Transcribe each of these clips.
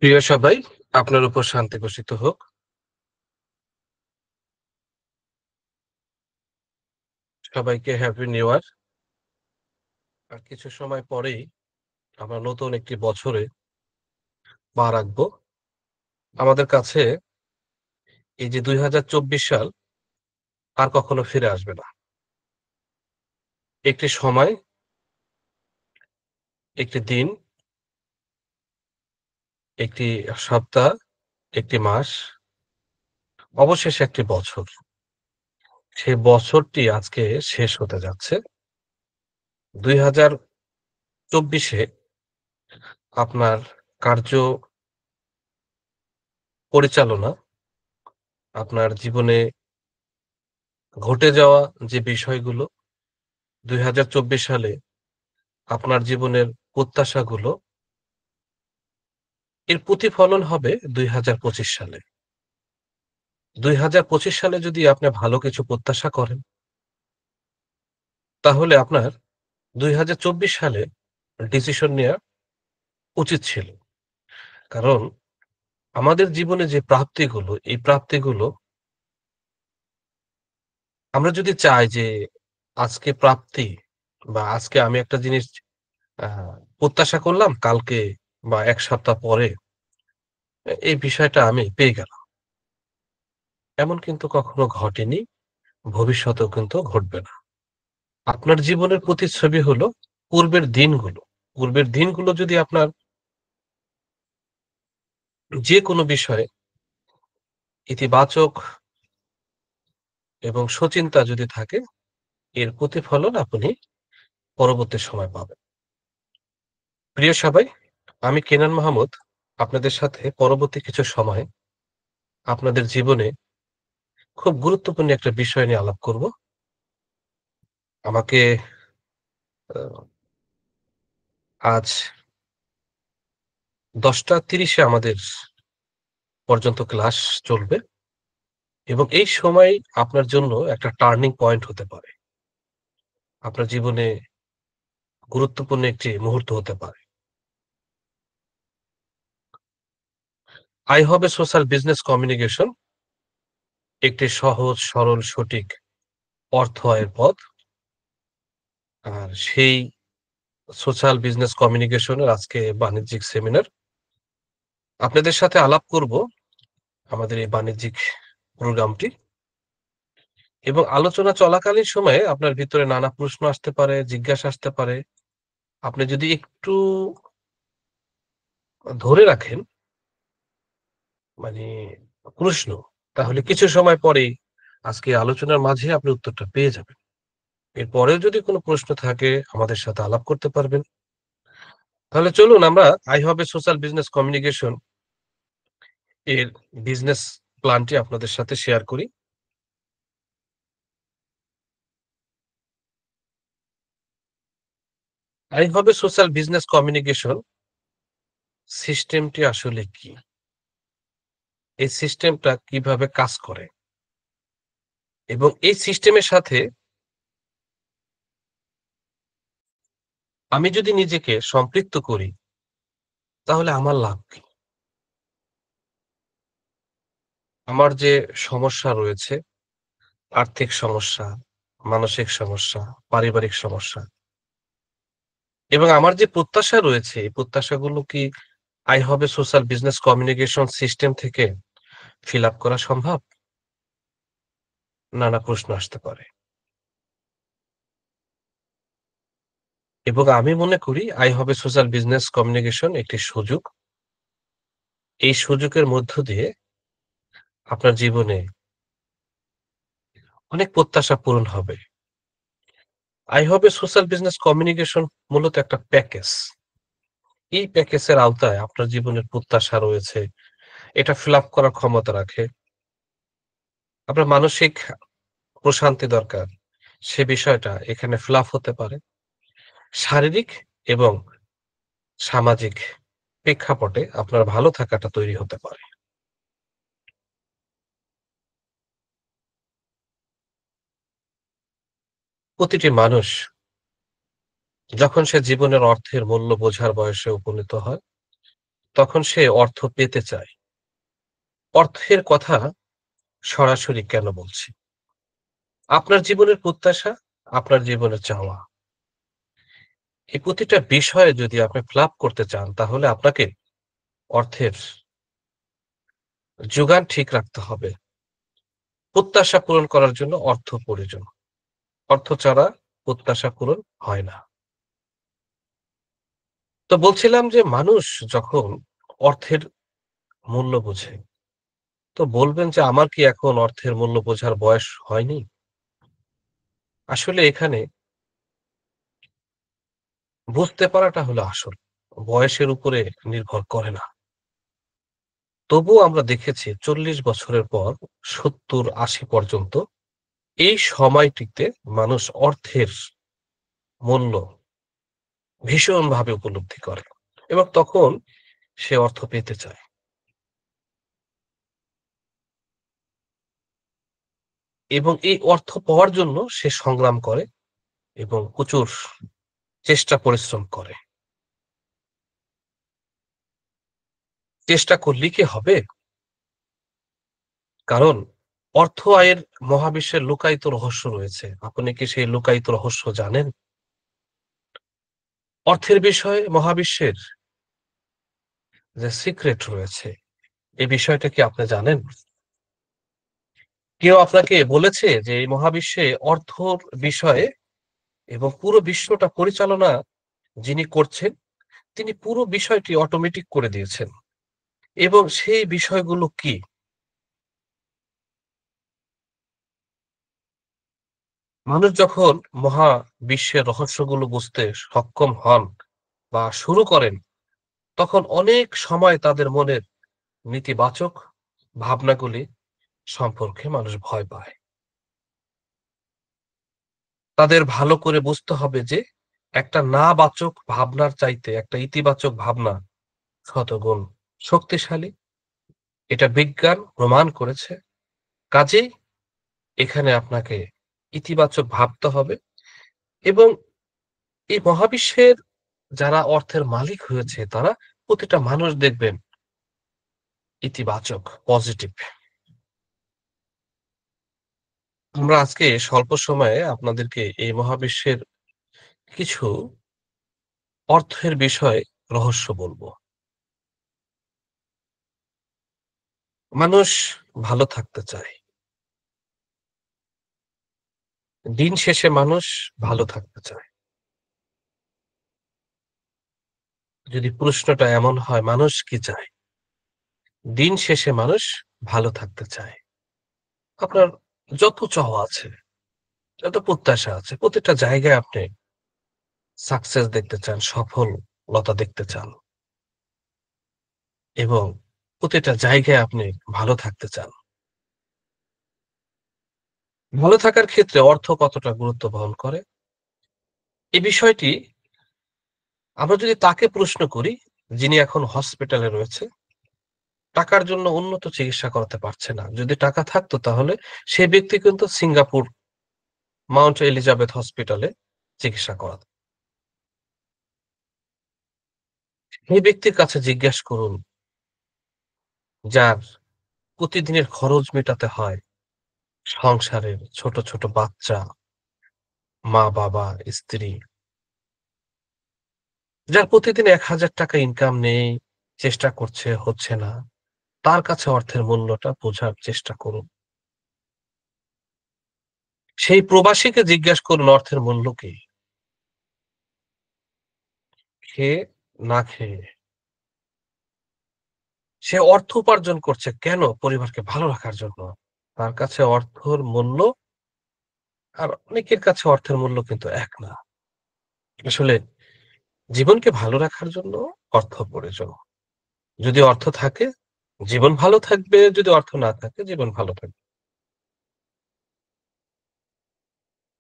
প্রিয় সবাই, আপনার উপর শান্তি বর্ষিত হোক। সবাইকে হ্যাপি নিউ ইয়ার। আর কিছু সময় পরেই আমরা নতুন একটি বছরে পা রাখবো। আমাদের কাছে এই যে ২০২৪ সাল আর কখনো ফিরে আসবে না। একটি সময়, একটি দিন, একটি সপ্তাহ, একটি মাস, অবশেষে একটি বছর। সেই বছরটি আজকে শেষ হতে যাচ্ছে। ২০২৪ এ আপনার কার্য পরিচালনা, আপনার জীবনে ঘটে যাওয়া যে বিষয়গুলো ২০২৪ সালে আপনার জীবনের প্রত্যাশাগুলো এর প্রতিফলন হবে ২০২৫ সালে। ২০২৫ সালে যদি আপনি ভালো কিছু প্রত্যাশা করেন, তাহলে আপনার ২০২৪ সালে ডিসিশন নেয়া উচিত ছিল। কারণ আমাদের জীবনে যে প্রাপ্তিগুলো, এই প্রাপ্তিগুলো আমরা যদি চাই যে আজকে প্রাপ্তি বা আজকে আমি একটা জিনিস আ প্রত্যাশা করলাম কালকে বা ১ সপ্তাহ পরে এই বিষয়টা আমি পেয়ে গেলাম। এমন কিন্তু কখনো ঘটেনি, ভবিষ্যতেও কিন্তু ঘটবে না। আপনার জীবনের প্রতিচ্ছবি হলো পূর্বের দিনগুলো। পূর্বের দিনগুলো যদি আপনার যেকোনো বিষয়ে ইতিবাচক এবং সচিন্তা যদি থাকে, এর প্রতিফলন আপনি পরবর্তী সময় পাবেন। প্রিয় সবাই, আমি কেনান মাহমুদ আপনাদের সাথে পরবর্তী কিছু সময় আপনাদের জীবনে খুব গুরুত্বপূর্ণ একটা বিষয় নিয়ে আলাপ করব। আমাকে আ আজ ১০:৩০ এ আমাদের পর্যন্ত ক্লাস চলবে এবং এই সময় আপনার জন্য একটা টার্নিং পয়েন্ট হতে পারে। আপনার জীবনে গুরুত্বপূর্ণ একটি মুহূর্ত হতে পারে। আই হবে সোশ্যাল বিজনেস কমিউনিকেশন একটি সহজ, সরল, সঠিক অর্থ আয়ের পথ। আর সেই সোশ্যাল বিজনেস কমিউনিকেশন এর আজকে বাণিজ্যিক সেমিনার। আপনাদের সাথে আলাপ করব আমাদের এই বাণিজ্যিক প্রোগ্রামটি এবং আলোচনা চলাকালীন সময়ে আপনার ভিতরে নানা প্রশ্ন আসতে পারে, জিজ্ঞাসা আসতে পারে। আপনি যদি একটু ধরে রাখেন মানে প্রশ্ন, তাহলে কিছু সময় পরেই আজকে আলোচনার মাঝে আপনি উত্তরটা পেয়ে যাবেন। এরপরেও যদি কোনো প্রশ্ন থাকে আমাদের সাথে আলাপ করতে পারবেন। তাহলে চলুন আমরা আই হবে সোশ্যাল বিজনেস কমিউনিকেশন এর বিজনেস প্ল্যানটি আপনাদের সাথে শেয়ার করি। আই হবে সোশ্যাল বিজনেস কমিউনিকেশন সিস্টেমটি আসলে কি? এই সিস্টেমটা কিভাবে কাজ করে? এবং এই সিস্টেমের সাথে আমি যদি নিজেকে সম্পৃক্ত করি, তাহলে আমার লাভ কি? আমার যে সমস্যা রয়েছে, আর্থিক সমস্যা, মানসিক সমস্যা, পারিবারিক সমস্যা এবং আমার যে প্রত্যাশা রয়েছে, এই প্রত্যাশাগুলো কি আই হবে সোশ্যাল বিজনেস কমিউনিকেশন সিস্টেম থেকে ফিল আপ করা সম্ভব? নানা প্রশ্ন আসতে পারে। এবং আমি মনে করি আই হবে সোশ্যাল বিজনেস কমিউনিকেশন একটি সুযোগ। এই সুযোগের মধ্য দিয়ে আপনার জীবনে অনেক প্রত্যাশা পূরণ হবে। আই হবে সোশ্যাল বিজনেস কমিউনিকেশন মূলত একটা প্যাকেজ। এই প্যাকেজের আওতায় আপনার জীবনের প্রত্যাশা রয়েছে। এটা ফিল আপ করার ক্ষমতা রাখে। আপনার মানসিক প্রশান্তি দরকার। সে বিষয়টা এখানে ফিল আপ হতে পারে। শারীরিক এবং সামাজিক প্রেক্ষাপটে আপনার ভালো থাকাটা তৈরি হতে পারে। প্রতিটি মানুষ যখন সে জীবনের অর্থের মূল্য বোঝার বয়সে উপনীত হয়, তখন সে অর্থ পেতে চায়। অর্থের কথা সরাসরি কেন বলছি? আপনার জীবনের প্রত্যাশা, আপনার জীবনের চাওয়া। এই প্রতিটা বিষয়ে যদি আপনি ফিল আপ করতে চান তাহলে আপনাকে অর্থের যোগান ঠিক রাখতে হবে। প্রত্যাশা পূরণ করার জন্য অর্থ প্রয়োজন। অর্থ ছাড়া প্রত্যাশা পূরণ হয় না। তো বলছিলাম যে মানুষ যখন অর্থের মূল্য বোঝে, তো বলবেন যে আমার কি এখন অর্থের মূল্য বোঝার বয়স হয়নি? আসলে এখানে বুঝতে পারাটা হলো আসল। বয়সের উপরে নির্ভর করে না। তবুও আমরা দেখেছি ৪০ বছরের পর ৭০-৮০ পর্যন্ত এই সময়টিতে মানুষ অর্থের মূল্য ভীষণভাবে উপলব্ধি করে এবং তখন সে অর্থ পেতে চায় এবং এই অর্থ পাওয়ার জন্য সে সংগ্রাম করে এবং প্রচুর চেষ্টা পরিশ্রম করে। চেষ্টা করলেই কি হবে? কারণ অর্থ আয়ের মহাবিশ্বের লুকায়িত রহস্য রয়েছে। আপনি কি সেই লুকায়িত রহস্য জানেন? অর্থের বিষয়ে মহাবিশ্বের যে সিক্রেট রয়েছে, এই বিষয়টা কি আপনি জানেন? কেউ আপনাকে বলেছে যে এই মহাবিশ্বে অর্থর বিষয়ে এবং পুরো বিশ্বটা পরিচালনা যিনি করছেন, তিনি পুরো বিষয়টি অটোমেটিক করে দিয়েছেন। এবং সেই বিষয়গুলো কি? মানুষ যখন মহাবিশ্বের রহস্যগুলো বুঝতে সক্ষম হন বা শুরু করেন, তখন অনেক সময় তাদের মনের নেতিবাচক ভাবনাগুলি সম্পর্কে মানুষ ভয় পায়। তাদের ভালো করে বুঝতে হবে যে একটা না বাচক ভাবনার চাইতে একটা ইতিবাচক ভাবনা শতগুণ শক্তিশালী। এটা বিজ্ঞান প্রমাণ করেছে। কাজেই এখানে আপনাকে ইতিবাচক ভাবতে হবে এবং এই মহাবিশ্বের যারা অর্থের মালিক হয়েছে তারা প্রতিটা মানুষ দেখবেন ইতিবাচক, পজিটিভ। আমরা আজকে স্বল্প সময়ে আপনাদেরকে এই মহাবিশ্বের কিছু অর্থের বিষয়ে রহস্য বলবো। মানুষ ভালো থাকতে চায়। দিন শেষে মানুষ ভালো থাকতে চায়। যদি প্রশ্নটা এমন হয় মানুষ কি চায়? দিন শেষে মানুষ ভালো থাকতে চায়। আপনার যত চাওয়া আছে, যত প্রত্যাশা আছে, প্রত্যেকটা জায়গায় আপনি সাকসেস দেখতে চান, সফলতা দেখতে চান এবং প্রতিটা জায়গায় আপনি ভালো থাকতে চান। ভালো থাকার ক্ষেত্রে অর্থ কতটা গুরুত্ব বহন করে? এই বিষয়টি আমরা যদি তাকে প্রশ্ন করি, যিনি এখন হসপিটালে রয়েছে, টাকার জন্য উন্নত চিকিৎসা করাতে পারছে না। যদি টাকা থাকতো তাহলে সে ব্যক্তি কিন্তু সিঙ্গাপুর মাউন্ট এলিজাবেথ হসপিটালে চিকিৎসা করাতো। সেই ব্যক্তির কাছে জিজ্ঞেস করুন, যার প্রতিদিনের খরচ মেটাতে হয়, সংসারের ছোট, ছোট বাচ্চা, মা-বাবা, স্ত্রী, যার প্রতিদিন ৳১,০০০ ইনকাম নেই, চেষ্টা করছে, হচ্ছে না। তার কাছে অর্থের মূল্যটা বোঝার চেষ্টা করুন। সেই প্রবাসীকে জিজ্ঞেস করুন অর্থের মূল্য কি? খেয়ে না খেয়ে। সে অর্থ উপার্জন করছে কেন? পরিবারকে ভালো রাখার জন্য। তার কাছে অর্থর মূল্য আর অনেকের কাছে অর্থের মূল্য কিন্তু এক না। আসলে জীবনকে ভালো রাখার জন্য অর্থ প্রয়োজন। যদি অর্থ থাকে, জীবন ভালো থাকবে, যদি অর্থ না থাকে, জীবন ভালো থাকবে।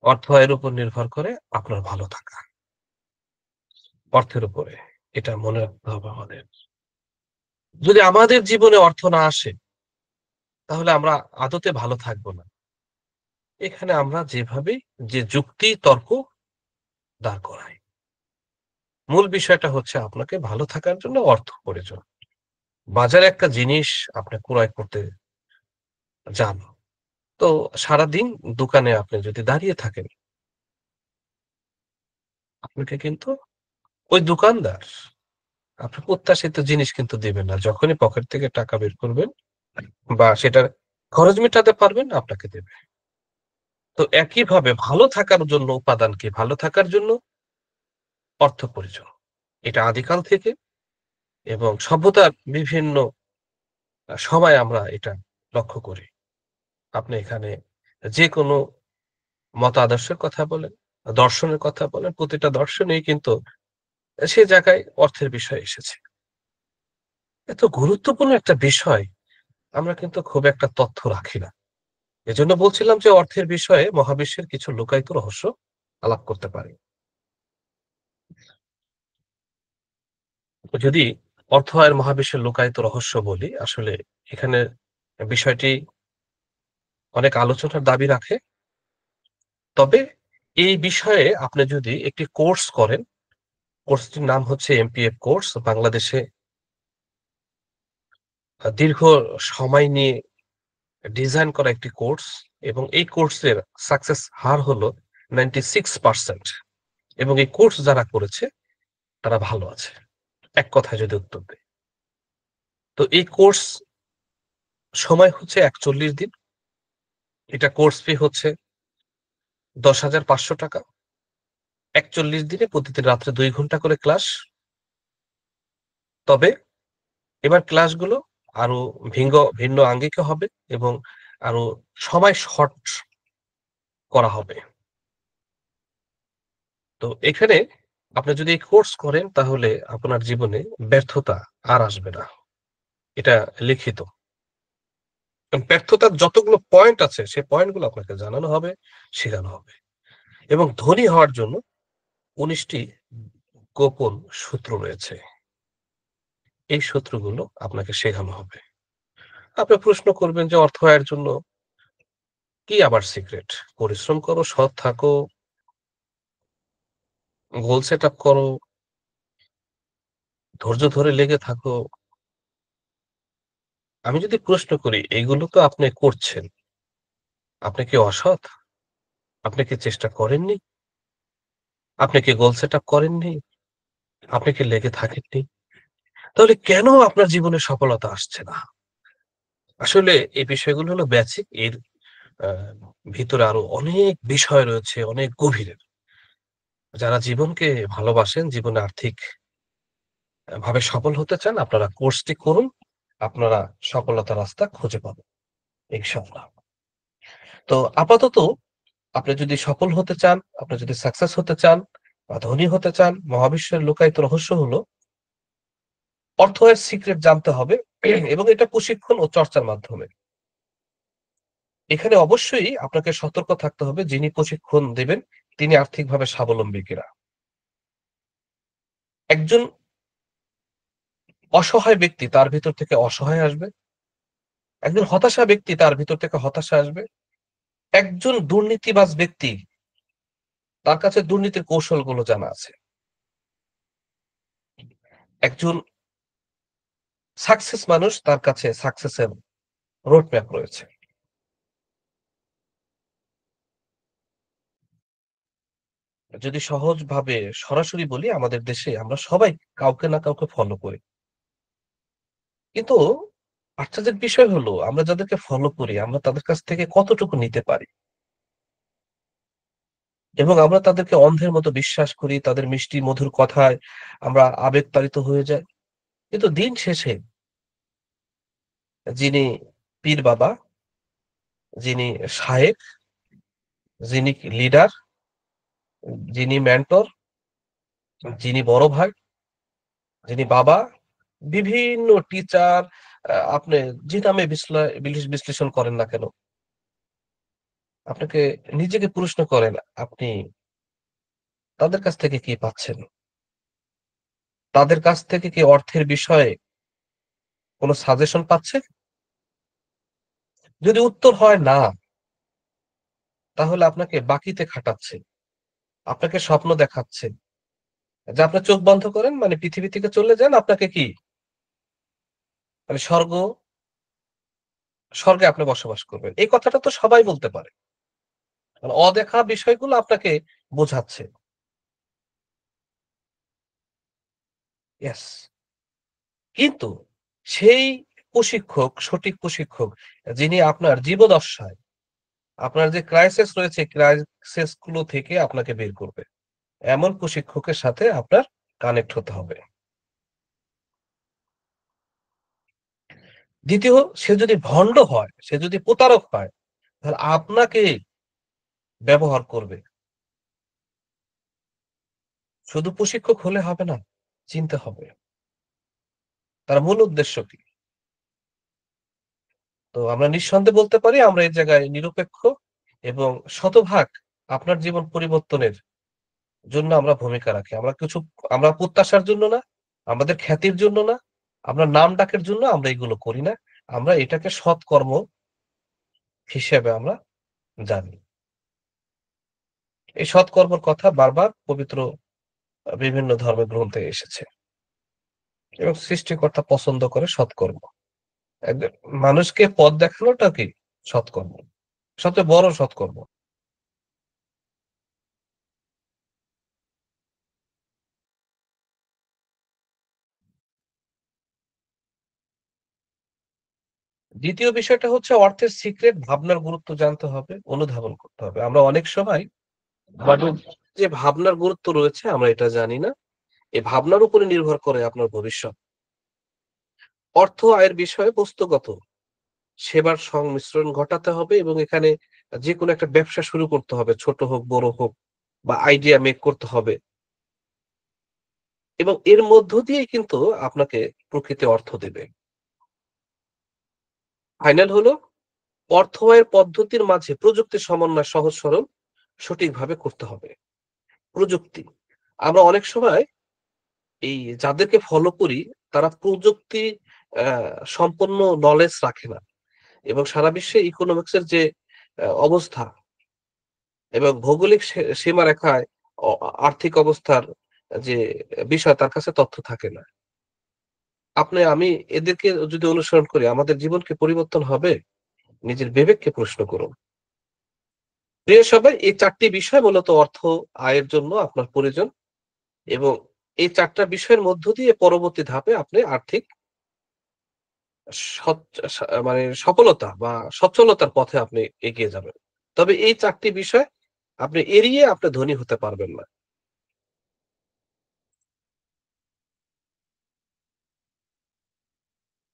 অর্থ এর উপর নির্ভর করে আপনার ভালো থাকা। অর্থের উপরে। এটা মনে রাখতে হবে আমাদের। যদি আমাদের জীবনে অর্থ না আসে, তাহলে আমরা আদতে ভালো থাকবো না। এখানে আমরা যেভাবে যে যুক্তি তর্ক দাঁড় করাই। মূল বিষয়টা হচ্ছে আপনাকে ভালো থাকার জন্য অর্থ প্রয়োজন। বাজারে একটা জিনিস আপনি ক্রয় করতে যান। তো সারাদিন দোকানে আপনি যদি দাঁড়িয়ে থাকেন, আপনাকে কিন্তু ওই দোকানদার আপনার প্রত্যাশিত জিনিস কিন্তু দিবে না। যখনই পকেট থেকে টাকা বের করবেন বা সেটার খরচ মেটাতে পারবেন, আপনাকে দেবে। তো একইভাবে ভালো থাকার জন্য উপাদান কি? ভালো থাকার জন্য অর্থ প্রয়োজন। এটা আদিকাল থেকে এবং সভ্যতার বিভিন্ন সময় আমরা এটা লক্ষ্য করি। আপনি এখানে যেকোনো মতাদর্শের কথা বলেন, দর্শনের কথা বলেন, প্রতিটা দর্শনেই কিন্তু সে জায়গায় অর্থের বিষয় এসেছে। এত গুরুত্বপূর্ণ একটা বিষয় আমরা কিন্তু খুব একটা তথ্য রাখি না। এজন্য বলছিলাম যে অর্থের বিষয়ে মহাবিশ্বের কিছু লুকায়িত রহস্য আলাপ করতে পারি। যদি অর্থ আর মহাবিশ্বের লুকায়িত রহস্য বলি, আসলে এখানে বিষয়টি অনেক আলোচনার দাবি রাখে। তবে এই বিষয়ে আপনি যদি একটি কোর্স করেন, কোর্সটির নাম হচ্ছে এমপিএফ কোর্স। বাংলাদেশে দীর্ঘ সময় নিয়ে ডিজাইন করা একটি কোর্স এবং এই কোর্সের সাকসেস হার হলো 96% এবং এই কোর্স যারা করেছে তারা ভালো আছে। এক কথায় যদি উত্তর দেই। তো এই কোর্স সময় হচ্ছে ৪১ দিন। এটা কোর্স ফি হচ্ছে ৳১০,৫০০। ৪১ দিনে প্রতিদিন রাত্রে ২ ঘন্টা করে ক্লাস। তবে এবার ক্লাসগুলো আরো ভিন্ন আঙ্গিকে হবে এবং আরো সময় শর্ট করা হবে। তো এখানে আপনি যদি এই কোর্স করেন তাহলে আপনার জীবনে ব্যর্থতা আর আসবে না। এটা লিখিত। ব্যর্থতার যতগুলো পয়েন্ট আছে সেই পয়েন্টগুলো আপনাকে জানানো হবে, শেখানো হবে। এবং ধনী হওয়ার জন্য ১৯ টি গোপন সূত্র রয়েছে। এই সূত্রগুলো আপনাকে শেখানো হবে। আপনি প্রশ্ন করবেন যে অর্থ আয়ের জন্য কি আবার সিক্রেট? পরিশ্রম করো, সৎ থাকো, গোল সেট আপ করো, ধৈর্য ধরে লেগে থাকো। আমি যদি প্রশ্ন করি এগুলো তো আপনি করছেন। আপনি কি অসৎ? আপনি কি চেষ্টা করেননি? আপনি কি গোল সেট আপ করেননি? আপনি কি লেগে থাকেননি? তাহলে কেন আপনার জীবনে সফলতা আসছে না? আসলে এই বিষয়গুলো হলো বেসিক। এর আ ভিতরে আরো অনেক বিষয় রয়েছে, অনেক গভীরের। যারা জীবনকে ভালোবাসেন, জীবনে আর্থিক ভাবে সফল হতে চান, আপনারা কোর্সটি করুন। আপনারা সফলতার রাস্তা খুঁজে পাবেন ইনশাআল্লাহ। তো আপাতত আপনি যদি সফল হতে চান, আপনি যদি সাকসেস হতে চান বা ধনী হতে চান, মহাবিশ্বের লুকায়িত রহস্য হলো অর্থ এর সিক্রেট জানতে হবে এবং এটা প্রশিক্ষণ ও চর্চার মাধ্যমে। এখানে অবশ্যই আপনাকে সতর্ক থাকতে হবে যিনি প্রশিক্ষণ দেবেন তিনি আর্থিকভাবে স্বাবলম্বী কিনা। একজন অসহায় ব্যক্তি তার ভিতর থেকে অসহায় আসবে। একজন হতাশা ব্যক্তি তার ভিতর থেকে হতাশা আসবে। একজন দুর্নীতিবাজ ব্যক্তি তার কাছে দুর্নীতির কৌশলগুলো জানা আছে। একজন সাকসেস মানুষ তার কাছে সাকসেসের রোড ম্যাপ রয়েছে। যদি সহজভাবে সরাসরি বলি আমাদের দেশে আমরা সবাই কাউকে না কাউকে ফলো করি। কিন্তু আশ্চর্যের বিষয় হলো আমরা যাদেরকে ফলো করি আমরা তাদের কাছ থেকে কতটুকু নিতে পারি এবং আমরা তাদেরকে অন্ধের মতো বিশ্বাস করি, তাদের মিষ্টি মধুর কথায় আমরা আবেগতাড়িত হয়ে যাই। কিন্তু দিন শেষে যিনি পীর বাবা, যিনি শায়েখ, যিনি লিডার, যিনি মেন্টর, যিনি বড় ভাই, যিনি বাবা, বিভিন্ন টিচার আপনি যে নামে বিশ্লেষণ করেন না কেন, আপনাকে নিজেকে প্রশ্ন করেন আপনি তাদের কাছ থেকে কি পাচ্ছেন? তাদের কাছ থেকে কি অর্থের বিষয়ে কোন সাজেশন পাচ্ছেন? যদি উত্তর হয় না, তাহলে আপনাকে বাকিতে খাটাচ্ছে। আপনাকে স্বপ্ন দেখাচ্ছে। যে আপনার চোখ বন্ধ করেন মানে পৃথিবী থেকে চলে যান, আপনাকে কি মানে স্বর্গে আপনি বসবাস করবেন। এই কথাটা তো সবাই বলতে পারে। মানে অদেখা বিষয়গুলো আপনাকে বোঝাচ্ছে। ইয়েস। কিন্তু সেই সঠিক প্রশিক্ষক যিনি আপনার জীবদ্দশায় আপনার যে ক্রাইসিস রয়েছে, ক্রাইসিস গুলো থেকে আপনাকে বের করবে। এমন প্রশিক্ষকের সাথে আপনার কানেক্ট হতে হবে। ২য়, সে যদি ভন্ড হয়, সে যদি প্রতারক হয়, তাহলে আপনাকে ব্যবহার করবে। শুধু প্রশিক্ষক হলে হবে না, চিনতে হবে তার মূল উদ্দেশ্য কি। তো আমরা নিঃসন্দেহে বলতে পারি আমরা এই জায়গায় নিরপেক্ষ এবং শতভাগ আপনার জীবন পরিবর্তনের জন্য আমরা ভূমিকা রাখি। আমরা প্রত্যাশার জন্য না, আমাদের খ্যাতির জন্য না, আমরা নাম ডাকের জন্য আমরা এগুলো করি না। আমরা এটাকে সৎকর্ম হিসেবে আমরা জানি। এই সৎকর্মের কথা বারবার পবিত্র বিভিন্ন ধর্মের গ্রন্থে এসেছে এবং সৃষ্টিকর্তা পছন্দ করে সৎকর্ম। একজন মানুষকে পথ দেখানোটা কি? সৎকর্ম। সবচেয়ে বড় সৎকর্ম। ২য় বিষয়টা হচ্ছে অর্থের সিক্রেট ভাবনার গুরুত্ব জানতে হবে, অনুধাবন করতে হবে। আমরা অনেক সময় আমাদের যে ভাবনার গুরুত্ব রয়েছে আমরা এটা জানি না। এই ভাবনার উপরে নির্ভর করে আপনার ভবিষ্যৎ। অর্থ আয়ের বিষয়ে বস্তুগত সেবার সংমিশ্রণ ঘটাতে হবে এবং এখানে যেকোনো একটা ব্যবসা শুরু করতে হবে। ছোট হোক, বড় হোক বা আইডিয়া মেক করতে হবে এবং এর মধ্য দিয়েই কিন্তু আপনাকে প্রকৃতি অর্থ দেবে। ফাইনাল হলো অর্থ আয়ের পদ্ধতির মাঝে প্রযুক্তির সমন্বয় সহজ সরল সঠিকভাবে করতে হবে। প্রযুক্তি। আমরা অনেক সময় এই যাদেরকে ফলো করি তারা প্রযুক্তি আ সম্পন্ন নলেজ রাখে না এবং সারা বিশ্বে ইকোনমিক্স এর যে অবস্থা এবং ভৌগোলিক সীমারেখায় আর্থিক অবস্থার যে বিষয় তার কাছে তথ্য থাকে না। আমি এদেরকে যদি অনুসরণ করি আমাদের জীবন কি পরিবর্তন হবে? নিজের বিবেককে প্রশ্ন করুন। প্রিয় সবাই এই ৪ টি বিষয় মূলত অর্থ আয়ের জন্য আপনার প্রয়োজন এবং এই ৪ টা বিষয়ের মধ্য দিয়ে পরবর্তী ধাপে আপনি আর্থিক সচ্ সা মানে সফলতা বা সচ্ছলতার পথে আপনি এগিয়ে যাবেন। তবে এই ৪ টি বিষয় আপনি এড়িয়ে আপনি ধনী হতে পারবেন না।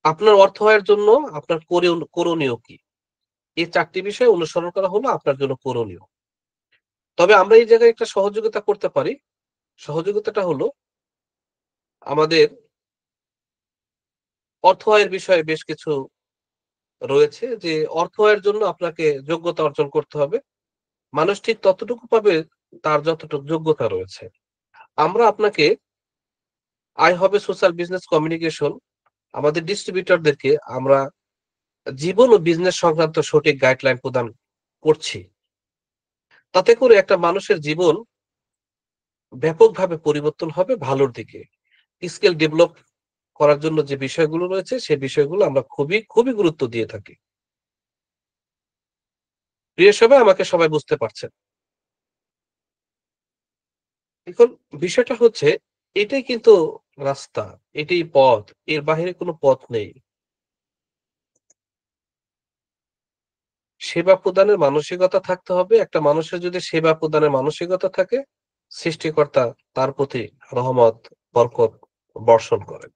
আপনার অর্থ আয়ের জন্য আপনার করণীয় কি? এই ৪ টি বিষয় অনুসরণ করা হলো আপনার জন্য করণীয়। তবে আমরা এই জায়গায় একটা সহযোগিতা করতে পারি। সহযোগিতাটা হলো আমাদের অর্থ আয়ের বিষয়ে বেশ কিছু রয়েছে যে অর্থ আয়ের জন্য আপনাকে যোগ্যতা অর্জন করতে হবে। মানুষ ঠিক ততটুকু পাবে তার যতটুকু যোগ্যতা রয়েছে। আমরা আপনাকে আয় হবে সোশ্যাল বিজনেস কমিউনিকেশন আমাদের ডিস্ট্রিবিউটরদেরকে আমরা জীবন ও বিজনেস সংক্রান্ত সঠিক গাইডলাইন প্রদান করছি। তাতে করে একটা মানুষের জীবন ব্যাপকভাবে পরিবর্তন হবে ভালোর দিকে। স্কিল ডেভেলপ করার জন্য যে বিষয়গুলো রয়েছে সে বিষয়গুলো আমরা খুবই গুরুত্ব দিয়ে থাকি। প্রিয় সবাই আমাকে সবাই বুঝতে পারছেন। এখন বিষয়টা হচ্ছে এটাই কিন্তু রাস্তা, এটাই পথ। এর বাহিরে কোনো পথ নেই। সেবা প্রদানের মানসিকতা থাকতে হবে। একটা মানুষের যদি সেবা প্রদানের মানসিকতা থাকে, সৃষ্টিকর্তা তার প্রতি রহমত, বরকত বর্ষণ করেন।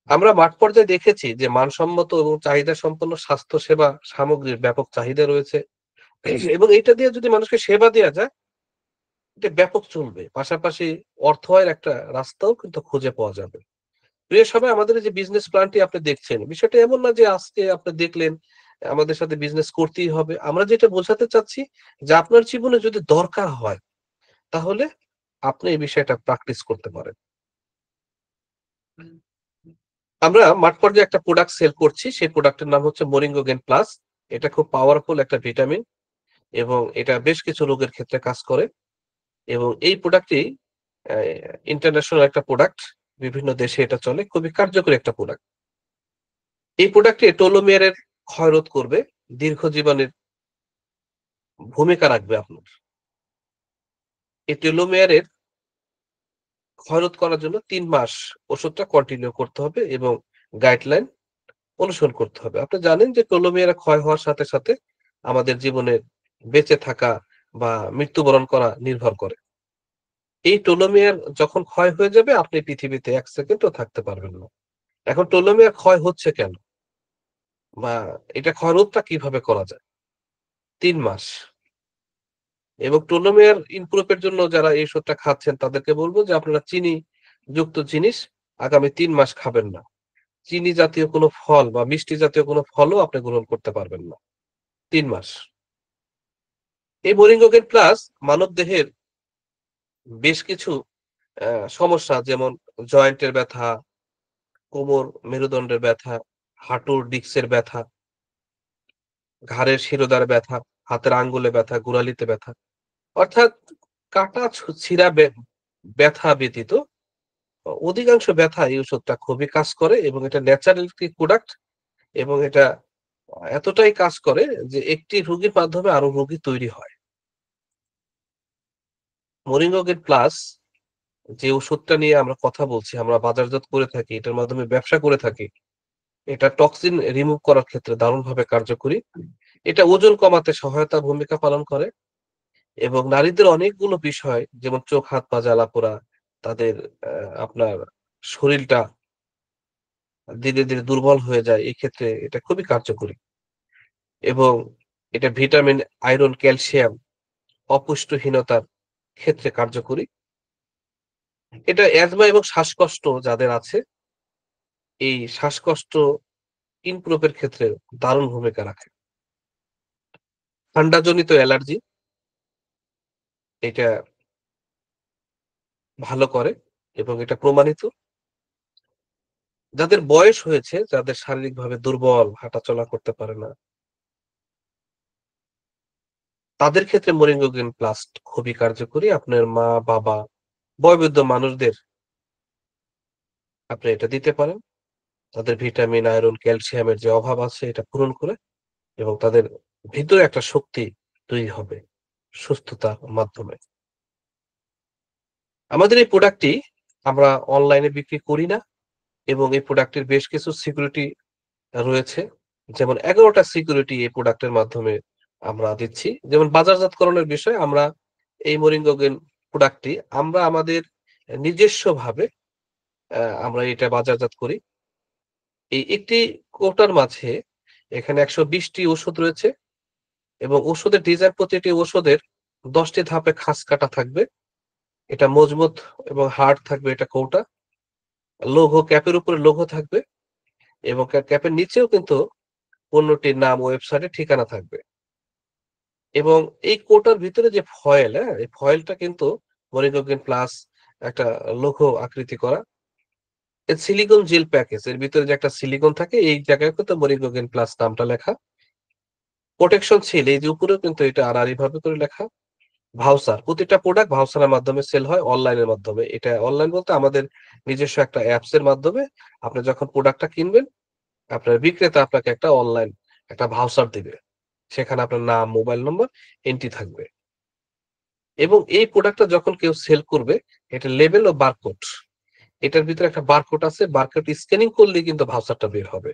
আমরা মাঠ পর্যায়ে দেখেছি যে মানসম্মত এবং চাহিদা সম্পন্ন স্বাস্থ্যসেবা সামগ্রীর ব্যাপক চাহিদা রয়েছে এবং এইটা দিয়ে যদি মানুষকে সেবা দেয়া যায়, এটা ব্যাপক চলবে। পাশাপাশি অর্থ আয়ের একটা রাস্তাও কিন্তু খুঁজে পাওয়া যাবে। প্রিয় সবাই আমাদের এই যে বিজনেস প্ল্যানটি আপনি দেখছেন, বিষয়টা এমন না যে আজকে আপনি দেখলেন, আমাদের সাথে বিজনেস করতেই হবে। আমরা যেটা বোঝাতে চাচ্ছি যে আপনার জীবনে যদি দরকার হয়, তাহলে আপনি এই বিষয়টা প্র্যাকটিস করতে পারেন। আমরা মাঠ পর্যায়ে একটা প্রোডাক্ট সেল করছি। সেই প্রোডাক্টের নাম হচ্ছে মোরিঙ্গো গেইন প্লাস। এটা খুব পাওয়ারফুল একটা ভিটামিন এবং এটা বেশ কিছু রোগের ক্ষেত্রে কাজ করে এবং এই প্রোডাক্টটি অ্যা ইন্টারন্যাশনাল একটা প্রোডাক্ট। বিভিন্ন দেশে এটা চলে। খুবই কার্যকরী একটা প্রোডাক্ট। এই প্রোডাক্টে টেলোমিয়ারের ক্ষয় রোধ করবে, দীর্ঘ জীবনের ভূমিকা রাখবে আপনার। এই টেলোমিয়ারের ক্ষয় রোধ করার জন্য ৩ মাস ওষুধটা কন্টিনিউ করতে হবে এবং গাইডলাইন অনুসরণ করতে হবে। আপনি জানেন যে টেলোমিয়ার ক্ষয় হওয়ার সাথে, সাথে আমাদের জীবনে বেঁচে থাকা বা মৃত্যুবরণ করা নির্ভর করে। এই টেলোমিয়ার যখন ক্ষয় হয়ে যাবে আপনি পৃথিবীতে ১ সেকেন্ডও থাকতে পারবেন না। এখন টেলোমিয়ার ক্ষয় হচ্ছে কেন? বা এটা ক্ষয় রোধটা কিভাবে করা যায়? ৩ মাস। এবং টেলোমিয়ার ইমপ্রুভ এর জন্য যারা এই ওষুধটা খাচ্ছেন তাদেরকে বলব যে আপনারা চিনি যুক্ত জিনিস আগামী ৩ মাস খাবেন না। চিনি জাতীয় কোনো ফল বা মিষ্টি জাতীয় কোনো ফলও আপনি গ্রহণ করতে পারবেন না। ৩ মাস। এই বোরিং প্লাস মানবদেহের বেশ কিছু সমস্যা যেমন জয়েন্টের ব্যথা, কোমর মেরুদণ্ডের ব্যথা, হাঁটুর ডিস্কের ব্যথা, ঘাড়ের শিরোধারে ব্যথা, হাতের আঙ্গুলে ব্যথা, গোড়ালিতে ব্যথা। অর্থাৎ কাটা ছিঁড়া ব্যথা ব্যতীত অধিকাংশ ব্যথা এই ওষুধটা খুবই কাজ করে এবং এটা ন্যাচারাল একটি প্রোডাক্ট এবং এটা এতটাই কাজ করে যে একটি রোগীর মাধ্যমে আরো রোগী তৈরি হয়। মোরিঙ্গা প্লাস যে ওষুধটা নিয়ে আমরা কথা বলছি, আমরা বাজারজাত করে থাকি, এটার মাধ্যমে ব্যবসা করে থাকি। এটা টক্সিন রিমুভ করার ক্ষেত্রে দারুণভাবে কার্যকরী। এটা ওজন কমাতে সহায়তা ভূমিকা পালন করে এবং নারীদের অনেকগুলো বিষয় যেমন চোখ, হাত, পা জ্বালা-পোড়া, তাদের আপনার শরীরটা ধীরে, ধীরে দুর্বল হয়ে যায়। এক্ষেত্রে এটা খুবই কার্যকরী এবং এটা ভিটামিন, আয়রন, ক্যালসিয়াম, অপুষ্টিহীনতার ক্ষেত্রে কার্যকরী। এটা অ্যাজমা এবং শ্বাসকষ্ট যাদের আছে, এই শ্বাসকষ্ট ইমপ্রুভ এর ক্ষেত্রে দারুণ ভূমিকা রাখে। ঠান্ডাজনিত অ্যালার্জি এটা ভালো করে এবং এটা প্রমাণিত। যাদের বয়স হয়েছে, যাদের শারীরিকভাবে দুর্বল, হাঁটাচলা করতে পারে না, তাদের ক্ষেত্রে মোরিঙ্গোগেন প্লাস খুবই কার্যকরী। আপনার মা, বাবা, বয়োবৃদ্ধ মানুষদের আপনি এটা দিতে পারেন। তাদের ভিটামিন, আয়রন, ক্যালসিয়ামের যে অভাব আছে এটা পূরণ করে এবং তাদের ভিতরে একটা শক্তি তৈরি হবে সুস্থতার মাধ্যমে। আমাদের এই প্রোডাক্টটি আমরা অনলাইনে বিক্রি করি না এবং এই প্রোডাক্টের বেশ কিছু সিকিউরিটি রয়েছে। যেমন ১১ টা সিকিউরিটি এই প্রোডাক্টের মাধ্যমে আমরা দিচ্ছি। যেমন বাজারজাতকরণের বিষয়ে আমরা এই মোরিঙ্গোগেন প্রোডাক্টটি আমরা আমাদের নিজস্বভাবে আমরা এটা বাজারজাত করি। এই একটি কৌটার মাঝে এখানে ১২০ টি ওষুধ রয়েছে এবং ওষুধের ডিজাইন প্রতিটি ওষুধের ১০ টি ধাপে খাঁজ কাটা থাকবে। এটা মজবুত এবং হার্ড থাকবে এটা কৌটা। লোগো ক্যাপের উপরে লোগো থাকবে এবং ক্যাপের নিচেও কিন্তু পণ্যটির নাম, ওয়েবসাইটের ঠিকানা থাকবে। এবং এই কৌটার ভিতরে যে ফয়েল, হ্যাঁ? এই ফয়েলটা কিন্তু মনিটকেন প্লাস একটা লৌহ আকৃতি করা। সিলিকন জেল প্যাকেজ এর ভিতরে যে একটা সিলিকন থাকে এই জায়গায় কিন্তু মনিটকেন প্লাস নামটা লেখা। প্রোটেকশন সিল এই যে উপরেও কিন্তু এটা আড়াআড়ি ভাবে করে লেখা। ভাউচার প্রতিটা প্রোডাক্ট ভাউচারের মাধ্যমে সেল হয় অনলাইনের মাধ্যমে। এটা অনলাইন বলতে আমাদের নিজস্ব একটা অ্যাপস এর মাধ্যমে আপনি যখন প্রোডাক্টটা কিনবেন, আপনার বিক্রেতা আপনাকে একটা অনলাইন একটা ভাউচার দিবে। সেখানে আপনার নাম, মোবাইল নম্বর এন্ট্রি থাকবে। এবং এই প্রোডাক্টটা যখন কেউ সেল করবে, এটা লেবেল ও বারকোড। এটার ভিতরে একটা বারকোড আছে। বারকোড স্ক্যানিং করলেই কিন্তু ভাউচারটা বের হবে।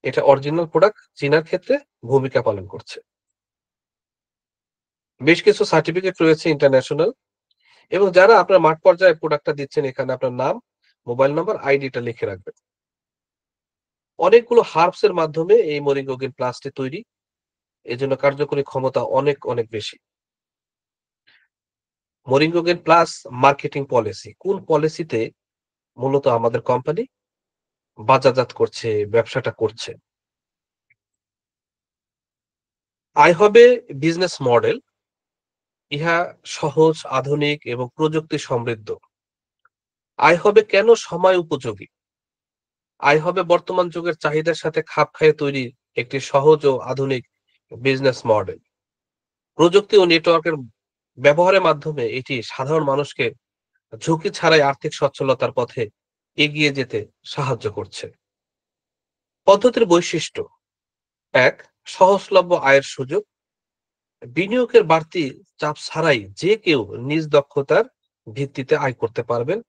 এটা অরিজিনাল প্রোডাক্ট চিনার ক্ষেত্রে ভূমিকা পালন করছে। বেশ কিছু সার্টিফিকেট রয়েছে ইন্টারন্যাশনাল এবং যারা আপনার মাঠ পর্যায়ে প্রোডাক্টটা দিচ্ছেন এখানে আপনার নাম, মোবাইল নম্বর, আইডিটা লিখে রাখবেন। অনেকগুলো হার্বস এর মাধ্যমে এই মোরিঙ্গোগিন প্লাসটি তৈরি। এজন্য কার্যকরী ক্ষমতা অনেক, অনেক বেশি। মোরিঙ্গোগেন প্লাস মার্কেটিং পলিসি। কোন পলিসিতে মূলত আমাদের কোম্পানি বাজারজাত করছে, ব্যবসাটা করছে। আয় হবে বিজনেস মডেল। ইহা সহজ, আধুনিক এবং প্রযুক্তি সমৃদ্ধ। আয় হবে কেন সময় উপযোগী? আয় হবে বর্তমান যুগের চাহিদার সাথে খাপ খাইয়ে তৈরি একটি সহজ ও আধুনিক বিজনেস মডেল। প্রযুক্তি ও নেটওয়ার্কের ব্যবহারের মাধ্যমে এটি সাধারণ মানুষকে ঝুঁকি ছাড়াই আর্থিক সচ্ছলতার পথে এগিয়ে যেতে সাহায্য করছে। পদ্ধতির বৈশিষ্ট্য: ১. সহজলভ্য আয়ের সুযোগ। বিনিয়োগের বাড়তি চাপ ছাড়াই যে কেউ নিজ দক্ষতার ভিত্তিতে আয় করতে পারবেন।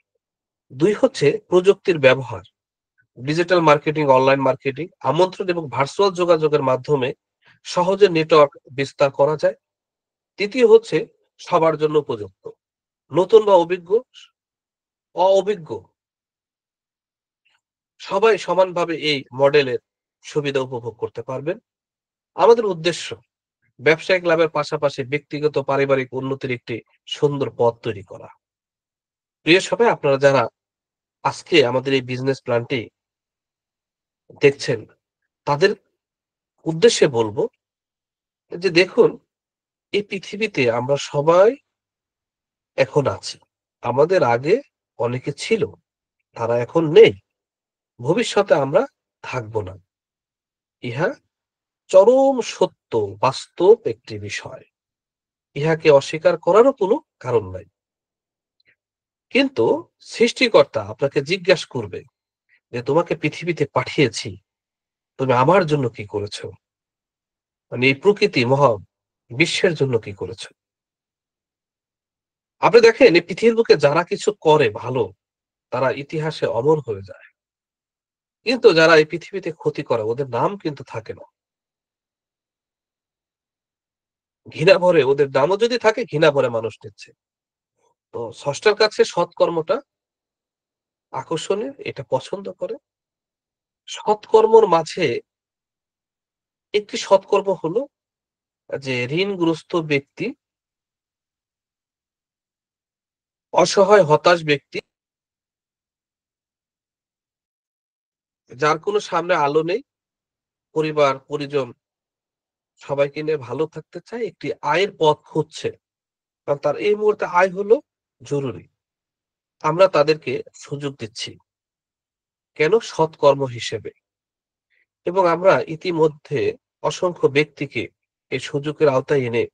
২ হচ্ছে প্রযুক্তির ব্যবহার। ডিজিটাল মার্কেটিং, অনলাইন মার্কেটিং, আমন্ত্রণ এবং ভার্চুয়াল যোগাযোগের মাধ্যমে সহজে নেটওয়ার্ক বিস্তার করা যায়। ৩য় হচ্ছে সবার জন্য উপযুক্ত। নতুন বা অভিজ্ঞ সবাই সমানভাবে এই মডেলের সুবিধা উপভোগ করতে পারবেন। আমাদের উদ্দেশ্য ব্যবসায়িক লাভের পাশাপাশি ব্যক্তিগত পারিবারিক উন্নতির একটি সুন্দর পথ তৈরি করা। প্রিয় সবাই, আপনারা যারা আজকে আমাদের এই বিজনেস প্ল্যানটি দেখছেন, তাদের উদ্দেশ্যে বলবো যে দেখুন, এই পৃথিবীতে আমরা সবাই এখন আছি। আমাদের আগে অনেকে ছিল, তারা এখন নেই। ভবিষ্যতে আমরা থাকবো না। ইহা চরম সত্য, বাস্তব একটি বিষয়। ইহাকে অস্বীকার করারও কোনো কারণ নাই। কিন্তু সৃষ্টিকর্তা আপনাকে জিজ্ঞাসা করবে যে তোমাকে পৃথিবীতে পাঠিয়েছি, তুমি আমার জন্য কি করেছো? মানে এই প্রকৃতি মহা বিশ্বের জন্য কি করেছো? আপনি দেখেন, এই পৃথিবীর বুকে যারা কিছু করে ভালো, তারা ইতিহাসে অমর হয়ে যায়। কিন্তু যারা এই পৃথিবীতে ক্ষতি করে, ওদের নাম কিন্তু থাকে না। ঘৃণা ভরে, ওদের নামও যদি থাকে, ঘৃণা ভরে মানুষ নিচ্ছে। তো স্রষ্টার কাছে সৎকর্মটা আকর্ষণীয়, এটা পছন্দ করে। সৎকর্মর মাঝে একটি সৎকর্ম হলো যে ঋণগ্রস্ত ব্যক্তি, অসহায় হতাশ ব্যক্তি, যার কোনো সামনে আলো নেই, পরিবার পরিজন সবাইকে নিয়ে ভালো থাকতে চায়, একটি আয়ের পথ খুঁজছে, কারণ তার এই মুহূর্তে আয় হলো জরুরি। আমরা তাদেরকে সুযোগ দিচ্ছি। কেন? সৎকর্ম হিসেবে। এবং আমরা ইতিমধ্যে অসংখ্য ব্যক্তিকে এই সুযোগের আওতায় এনে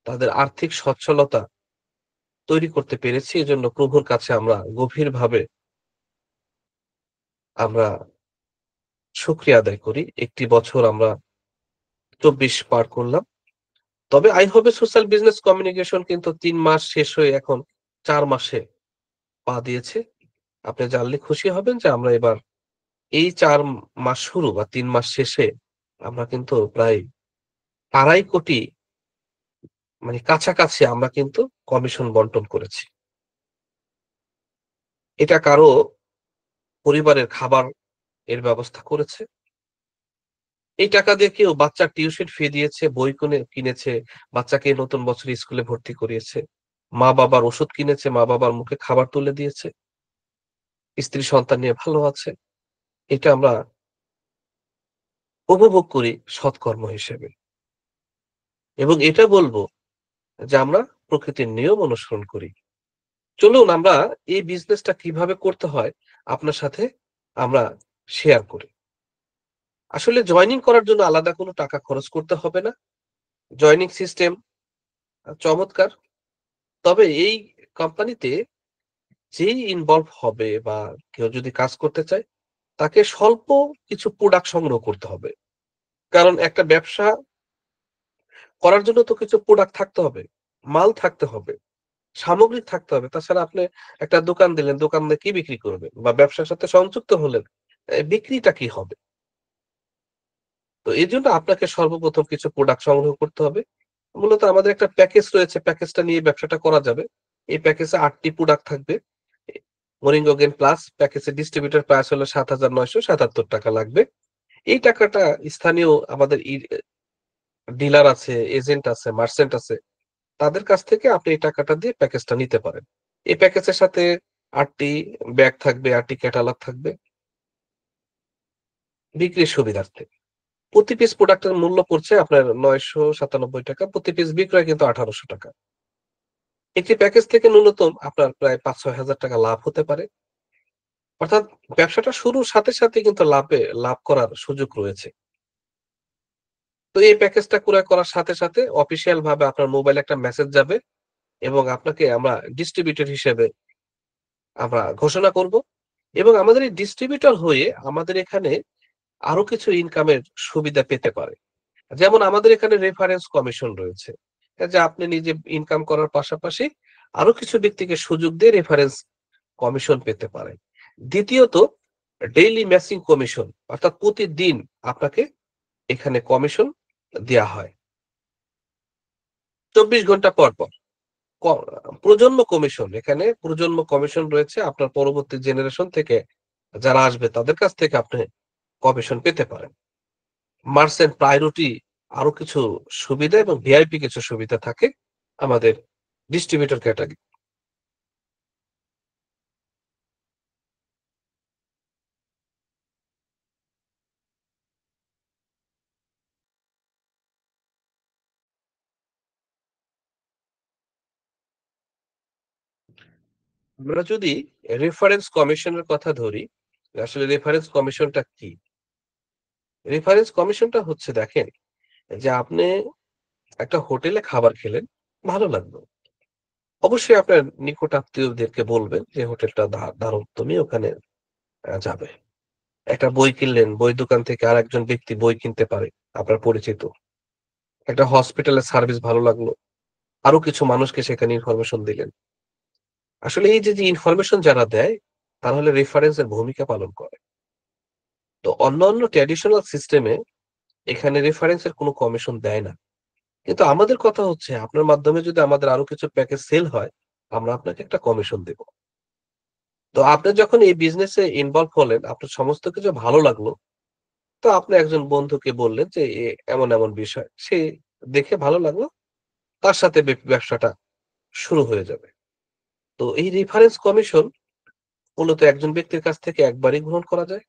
তাদের আর্থিক সচ্ছলতা তৈরি করতে পেরেছি। এজন্য প্রভুর কাছে আমরা গভীরভাবে আমরা শুকরিয়া আদায় করি। একটি বছর আমরা ২৪ পার করলাম। তবে আই হবে সোশ্যাল বিজনেস কমিউনিকেশন কিন্তু ৩ মাস শেষ হয়ে এখন ৪ মাসে পা দিয়েছে। আপনি জানলে খুশি হবেন যে আমরা এবার এই ৪ মাস শুরু বা ৩ মাস শেষে আমরা কিন্তু প্রায় ২.৫ কোটি, মানে কাছাকাছি আমরা কিন্তু কমিশন বন্টন করেছি। এটা কারো পরিবারের খাবার এর ব্যবস্থা করেছে। এই টাকা দিয়ে কেউ বাচ্চার টিউশন ফি দিয়েছে, বই কিনেছে, বাচ্চাকে নতুন বছরে স্কুলে ভর্তি করিয়েছে। মা-বাবার ওষুধ কিনেছে, মা-বাবার মুখে খাবার তুলে দিয়েছে। স্ত্রী সন্তান নিয়ে ভালো আছে। এটা আমরা উপভোগ করি সৎকর্ম হিসেবে। এবং এটা বলব যে আমরা প্রকৃতির নিয়ম অনুসরণ করি। চলুন আমরা এই বিজনেসটা কিভাবে করতে হয় আপনার সাথে আমরা শেয়ার করি। আসলে জয়েনিং করার জন্য আলাদা কোনো টাকা খরচ করতে হবে না। জয়েনিং সিস্টেম চমৎকার। তবে এই কোম্পানিতে যেই ইনভলভ হবে বা কেউ যদি কাজ করতে চায়, তাকে স্বল্প কিছু প্রোডাক্ট সংগ্রহ করতে হবে। কারণ একটা ব্যবসা করার জন্য তো কিছু প্রোডাক্ট থাকতে হবে, মাল থাকতে হবে, সামগ্রী থাকতে হবে। তাছাড়া আপনি একটা দোকান দিলেন, দোকানে কি বিক্রি করবেন? বা ব্যবসার সাথে সংযুক্ত হলেন, বিক্রিটা কি হবে? তো এজন্য আপনাকে সর্বপ্রথম কিছু প্রোডাক্ট সংগ্রহ করতে হবে। মূলত আমাদের একটা প্যাকেজ রয়েছে, প্যাকেজটা নিয়ে ব্যবসাটা করা যাবে। এই প্যাকেজে ৮ টি প্রোডাক্ট থাকবে। এ মনিঙ্গো গেইন প্লাস প্যাকেজের ডিস্ট্রিবিউটর প্রাইস হলো ৳৭,৯৭৭ লাগবে। এই টাকাটা স্থানীয় আমাদের ডিলার আছে, এজেন্ট আছে, মার্চেন্ট আছে। তাদের কাছ থেকে আপনি এই টাকাটা দিয়ে প্যাকেজটা নিতে পারেন। এই প্যাকেজের সাথে ৮ টি ব্যাগ থাকবে, ৮ টি ক্যাটালগ থাকবে বিক্রির সুবিধার্থে। প্রতি পিস প্রোডাক্টের মূল্য পড়ছে আপনার ৳৯৯৭ প্রতি পিস বিক্রয় কিন্তু ৳১৮০০। একটি প্যাকেজ থেকে ন্যূনতম আপনার প্রায় ৳৫,০০০-৬,০০০ লাভ হতে পারে। অর্থাৎ ব্যবসাটা শুরুর সাথে, সাথে কিন্তু লাভ করার সুযোগ রয়েছে। তো এই প্যাকেজটা ক্রয় করার সাথে, সাথে অফিসিয়াল ভাবে আপনার মোবাইলে একটা মেসেজ যাবে এবং আপনাকে আমরা ডিস্ট্রিবিউটর হিসেবে আমরা ঘোষণা করব। এবং আমাদের এই ডিস্ট্রিবিউটর হয়ে আমাদের এখানে আরো কিছু ইনকামের সুবিধা পেতে পারে। যেমন আমাদের এখানে রেফারেন্স কমিশন রয়েছে। যে আপনি নিজে ইনকাম করার পাশাপাশি আরো কিছু ব্যক্তিকে সুযোগ দিয়ে রেফারেন্স কমিশন পেতে পারেন। দ্বিতীয়ত ডেইলি ম্যাচিং কমিশন, অর্থাৎ প্রতিদিন আপনাকে এখানে কমিশন দেয়া হয় ২৪ ঘন্টা পর, পর। ক প্রজন্ম কমিশন, এখানে প্রজন্ম কমিশন রয়েছে। আপনার পরবর্তী জেনারেশন থেকে যারা আসবে তাদের কাছ থেকে আপনি কমিশন পেতে পারেন। মার্চেন্ট প্রায়োরিটি আরো কিছু সুবিধা এবং ভিআইপি কিছু সুবিধা থাকে আমাদের ডিস্ট্রিবিউটর ক্যাটাগরি। আমরা যদি রেফারেন্স কমিশনের কথা ধরি, আসলে রেফারেন্স কমিশনটা কি? রেফারেন্স কমিশনটা হচ্ছে দেখেন যে আপনি একটা হোটেলে খাবার খেলেন, ভালো লাগলো। অবশ্যই আপনার নিকট আত্মীয়দেরকে বলবেন যে হোটেলটা দারুণ, তুমি ওখানে যাবে। একটা বই কিনলেন, বই দোকান থেকে আরেকজন ব্যক্তি বই কিনতে পারে, আপনার পরিচিত। একটা হসপিটালের সার্ভিস ভালো লাগলো, আরো কিছু মানুষকে সেখানে ইনফরমেশন দিলেন। আসলে এই যে ইনফরমেশন যারা দেয়, তারা হলে রেফারেন্স এর ভূমিকা পালন করে। তো অন্যান্য ট্র্যাডিশনাল সিস্টেমে এখানে রেফারেন্স এর কোনো কমিশন দেয় না। কিন্তু আমাদের কথা হচ্ছে আপনার মাধ্যমে যদি আমাদের আরো কিছু প্যাকেজ সেল হয়, আমরা আপনাকে একটা কমিশন দেব। তো আপনি যখন এই বিজনেসে ইনভলভ হলেন, আপনার সমস্ত কিছু ভালো লাগলো। তো আপনি একজন বন্ধুকে বললেন যে এমন, এমন বিষয়। সে দেখে ভালো লাগলো। তার সাথে ব্যবসাটা শুরু হয়ে যাবে। তো এই রেফারেন্স কমিশন মূলত একজন ব্যক্তির কাছ থেকে একবারই গ্রহণ করা যায়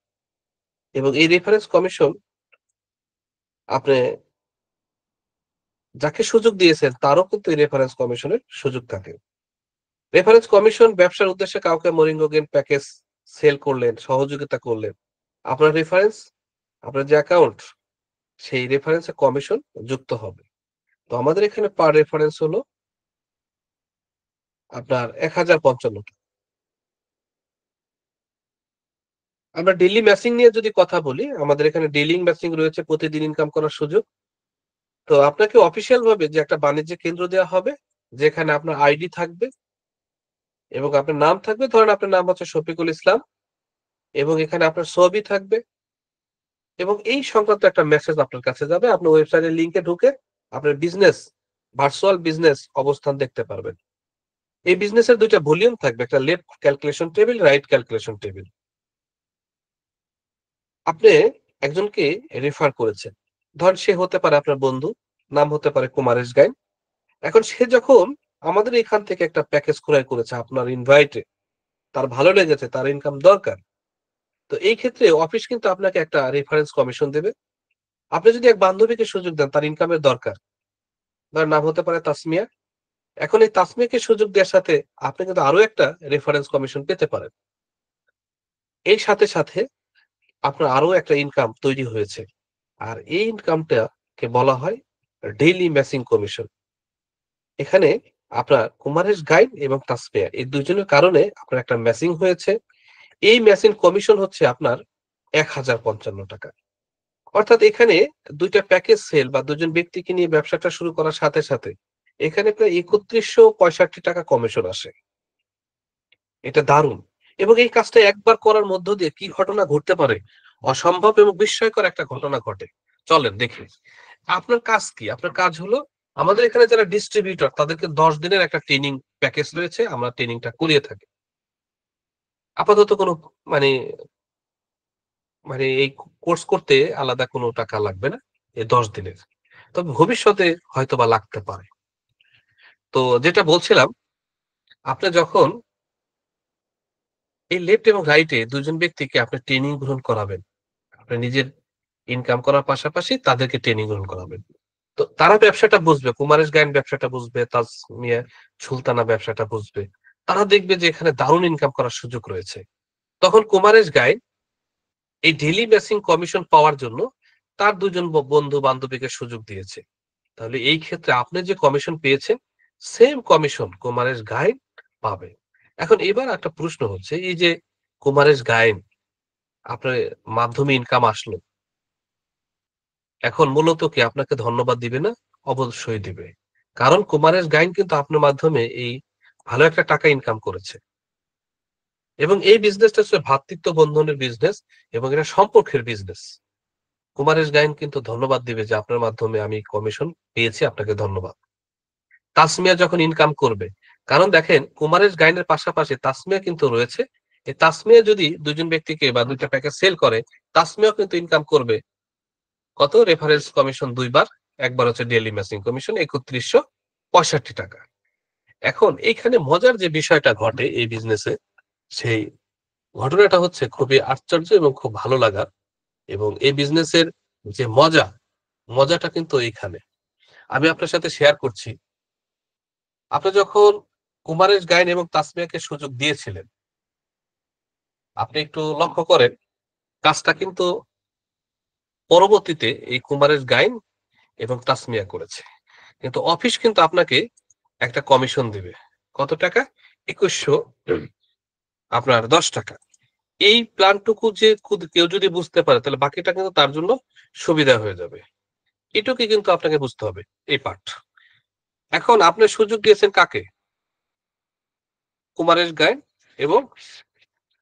এবং এই রেফারেন্স কমিশন আপনি যাকে সুযোগ দিয়েছেন তারও কিন্তু এই রেফারেন্স কমিশনের সুযোগ থাকে। রেফারেন্স কমিশন ব্যবসার উদ্দেশ্যে কাউকে মরিঙ্গো গেইন প্যাকেজ সেল করলেন, সহযোগিতা করলেন। আপনার রেফারেন্স, আপনার যে অ্যাকাউন্ট, সেই রেফারেন্সে কমিশন যুক্ত হবে। তো আমাদের এখানে পার রেফারেন্স হলো আপনার ৳১,০৫৫। আমরা ডেইলি ম্যাচিং নিয়ে যদি কথা বলি, আমাদের এখানে ডেইলি ম্যাচিং রয়েছে, প্রতিদিন ইনকাম করার সুযোগ। তো আপনাকে অফিসিয়াল ভাবে যে একটা বাণিজ্যিক কেন্দ্র দেওয়া হবে, যেখানে আপনার আইডি থাকবে এবং আপনার নাম থাকবে। ধরেন আপনার নাম হচ্ছে শফিকুল ইসলাম এবং এখানে আপনার ছবি থাকবে এবং এই সংক্রান্ত একটা মেসেজ আপনার কাছে যাবে। আপনি ওয়েবসাইটের লিংকে ঢুকে আপনার বিজনেস, ভার্চুয়াল বিজনেস অবস্থান দেখতে পারবেন। এই বিজনেসের ২ টা ভলিউম থাকবে। একটা left calculation table, right calculation table. আপনি একজনকে রেফার করেছেন। ধরেন সে হতে পারে আপনার বন্ধু, নাম হতে পারে কুমারেশ গাইন। এখন সে যখন আমাদের এখান থেকে একটা প্যাকেজ ক্রয় করেছে আপনার ইনভাইটে, তার ভালো লেগেছে, তার ইনকাম দরকার। তো এই ক্ষেত্রে অফিস কিন্তু আপনাকে একটা রেফারেন্স কমিশন দেবে। আপনি যদি এক বান্ধবীকে সুযোগ দেন, তার ইনকামের দরকার। তার নাম হতে পারে তাসমিয়া। এখন এই তাসমিয়াকে সুযোগ দেওয়ার সাথে আপনি কিন্তু আরো একটা রেফারেন্স কমিশন পেতে পারেন। এই সাথে, সাথে আপনার আরো একটা ইনকাম তৈরি হয়েছে। আর এই ইনকামটাকে বলা হয় ডেইলি ম্যাচিং কমিশন। এখানে আপনার কুমারেশ গাইন এবং তাসমিয়া এই ২ জনের কারণে আপনার একটা ম্যাচিং হয়েছে। এই ম্যাচিং কমিশন হচ্ছে আপনার ৳১,০৫৫। অর্থাৎ এখানে ২ টা প্যাকেজ সেল বা ২ জন ব্যক্তিকে নিয়ে ব্যবসাটা শুরু করার সাথে, সাথে এখানে প্রায় ৳৩১৬৫ কমিশন আসে। এটা দারুণ। এবং এই কাজটা একবার করার মধ্য দিয়ে কি ঘটনা ঘটতে পারে? অসম্ভব এবং বিস্ময়কর একটা ঘটনা ঘটে। চলেন দেখি। আপনার কাজ কি? আপনার কাজ হলো আমাদের এখানে যারা ডিস্ট্রিবিউটর তাদেরকে ১০ দিনের একটা ট্রেনিং প্যাকেজ রয়েছে। আমরা ট্রেনিংটা করিয়ে থাকি। আপাতত কোনো মানে এই কোর্স করতে আলাদা কোনো টাকা লাগবে না। এই ১০ দিনের। তবে ভবিষ্যতে হয়তোবা লাগতে পারে। তো যেটা বলছিলাম, আপনি যখন এই লেফট এবং রাইট এ ২ জন ব্যক্তিকে আপনি ট্রেনিং গ্রহণ করাবেন। আপনি নিজের ইনকাম করার পাশাপাশি তাদেরকে ট্রেনিং গ্রহণ করাবেন। তো তারা ব্যবসাটা বুঝবে। কুমারেশ গায়েন ব্যবসাটা বুঝবে, তাসমিয়া সুলতানা ব্যবসাটা বুঝবে। তারা দেখবে যে এখানে দারুণ ইনকাম করার সুযোগ রয়েছে। তখন কুমারেশ গায়েন এই ডেইলি ম্যাচিং কমিশন পাওয়ার জন্য তার ২ জন বন্ধু-বান্ধবীকে সুযোগ দিয়েছে। তাহলে এই ক্ষেত্রে আপনি যে কমিশন পেয়েছেন, সেম কমিশন কুমারেশ গায়েন পাবে। এখন এবার একটা প্রশ্ন হচ্ছে, এই যে কুমারেশ গায়েন আপনার মাধ্যমে ইনকাম আসলো। এখন মূলত কি আপনাকে ধন্যবাদ দিবে না? অবশ্যই দিবে। কারণ কুমারেশ গাইন কিন্তু আপনার মাধ্যমে এই ভালো একটা টাকা ইনকাম করেছে। এবং এই বিজনেসটা হচ্ছে ভ্রাতৃত্ব বন্ধনের বিজনেস এবং এটা সম্পর্কের বিজনেস। কুমারেশ গাইন কিন্তু ধন্যবাদ দিবে যে আপনার মাধ্যমে আমি কমিশন পেয়েছি, আপনাকে ধন্যবাদ। তাসমিয়া যখন ইনকাম করবে, কারণ দেখেন কুমারেশ গাইনের পাশাপাশি তাসমিয়া কিন্তু রয়েছে। এই তাসমিয়া যদি ২ জন ব্যক্তিকে বা ২ টা প্যাকেজ সেল করে, তাসমিয়াও কিন্তু ইনকাম করবে কত? রেফারেন্স কমিশন ২ বার, একবার হচ্ছে ডেইলি ম্যাচিং কমিশন ৩১৬৫ টাকা। এখন এইখানে মজার যে বিষয়টা ঘটে এই বিজনেসে, সেই ঘটনাটা হচ্ছে খুবই আশ্চর্য এবং খুব ভালো লাগার। এবং এই বিজনেসের যে মজাটা কিন্তু এইখানে। আমি আপনার সাথে শেয়ার করছি। আপনি যখন কুমারেশ গাইন এবং তাসমিয়াকে সুযোগ দিয়েছিলেন, আপনি একটু লক্ষ্য করেন, কাজটা কিন্তু পরবর্তীতে এই কুমারেশ গাইন এবং তাসমিয়া করেছে। কিন্তু অফিস কিন্তু আপনাকে একটা কমিশন দিবে। কত টাকা? ২১০০ আপনার ৳১০। এই প্ল্যানটুকু যে কেউ যদি বুঝতে পারে তাহলে বাকিটা কিন্তু তার জন্য সুবিধা হয়ে যাবে। এটুকুই কিন্তু আপনাকে বুঝতে হবে, এই পার্ট। এখন আপনি সুযোগ দিয়েছেন কাকে? কুমারেশ গায়েন এবং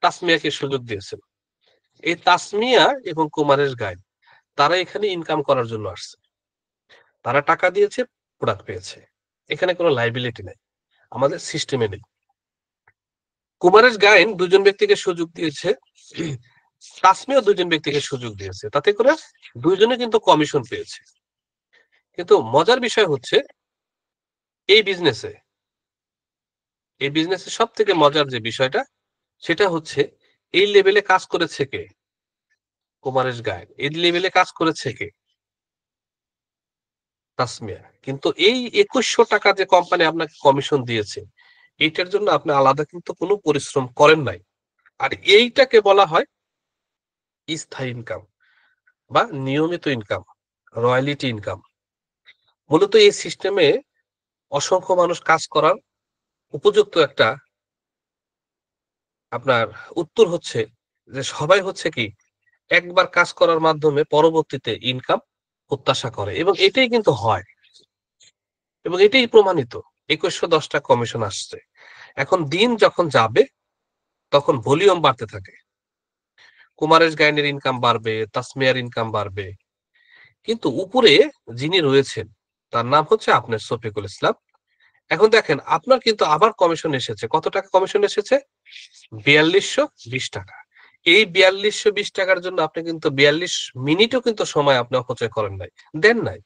তাসমিয়াকে সুযোগ দিয়েছেন। এই তাসমিয়া এবং কুমারেশ গায়েন তারা এখানে ইনকাম করার জন্য আসছে। তারা টাকা দিয়েছে, প্রোডাক্ট পেয়েছে। এখানে কোনো লায়াবিলিটি নাই। আমাদের সিস্টেমে নেই। কুমারেশ গায়েন ২ জন ব্যক্তিকে সুযোগ দিয়েছে। তাসমিয়াও ২ জন ব্যক্তিকে সুযোগ দিয়েছে। তাতে করে ২ জনে কিন্তু কমিশন পেয়েছে। কিন্তু মজার বিষয় হচ্ছে এই বিজনেসে, এই বিজনেসে সবথেকে মজার যে বিষয়টা সেটা হচ্ছে এই লেভেলে কাজ করেছে কে? কুমারেশ গায়েন। এই লেভেলে কাজ করেছে কে? তাসমিয়া। কিন্তু এই ৳২১০০ যে কোম্পানি আপনাকে কমিশন দিয়েছে, এইটার জন্য আপনি আলাদা কিন্তু কোনো পরিশ্রম করেন নাই। আর এইটাকে বলা হয় স্থায়ী ইনকাম বা নিয়মিত ইনকাম, রয়ালিটি ইনকাম। মূলত এই সিস্টেমে অসংখ্য মানুষ কাজ করার উপযুক্ত একটা আপনার উত্তর হচ্ছে যে সবাই হচ্ছে কি একবার কাজ করার মাধ্যমে পরবর্তীতে ইনকাম প্রত্যাশা করে এবং এটাই কিন্তু হয় এবং এটাই প্রমাণিত। ২১১০ কমিশন আসছে। এখন দিন যখন যাবে তখন ভলিউম বাড়তে থাকে। কুমারেশ গাইনের ইনকাম বাড়বে, তাসমিয়ার ইনকাম বাড়বে। কিন্তু উপরে যিনি রয়েছেন তার নাম হচ্ছে আপনার শফিকুল ইসলাম। এখন দেখেন আপনার কিন্তু আবার কমিশন এসেছে। কত টাকা কমিশন এসেছে? ৳৪২২০। এই ৳৪২২০ জন্য আপনি কিন্তু ৪২ মিনিটও কিন্তু সময় আপনি অপচয় করেন নাই। দেন নাই।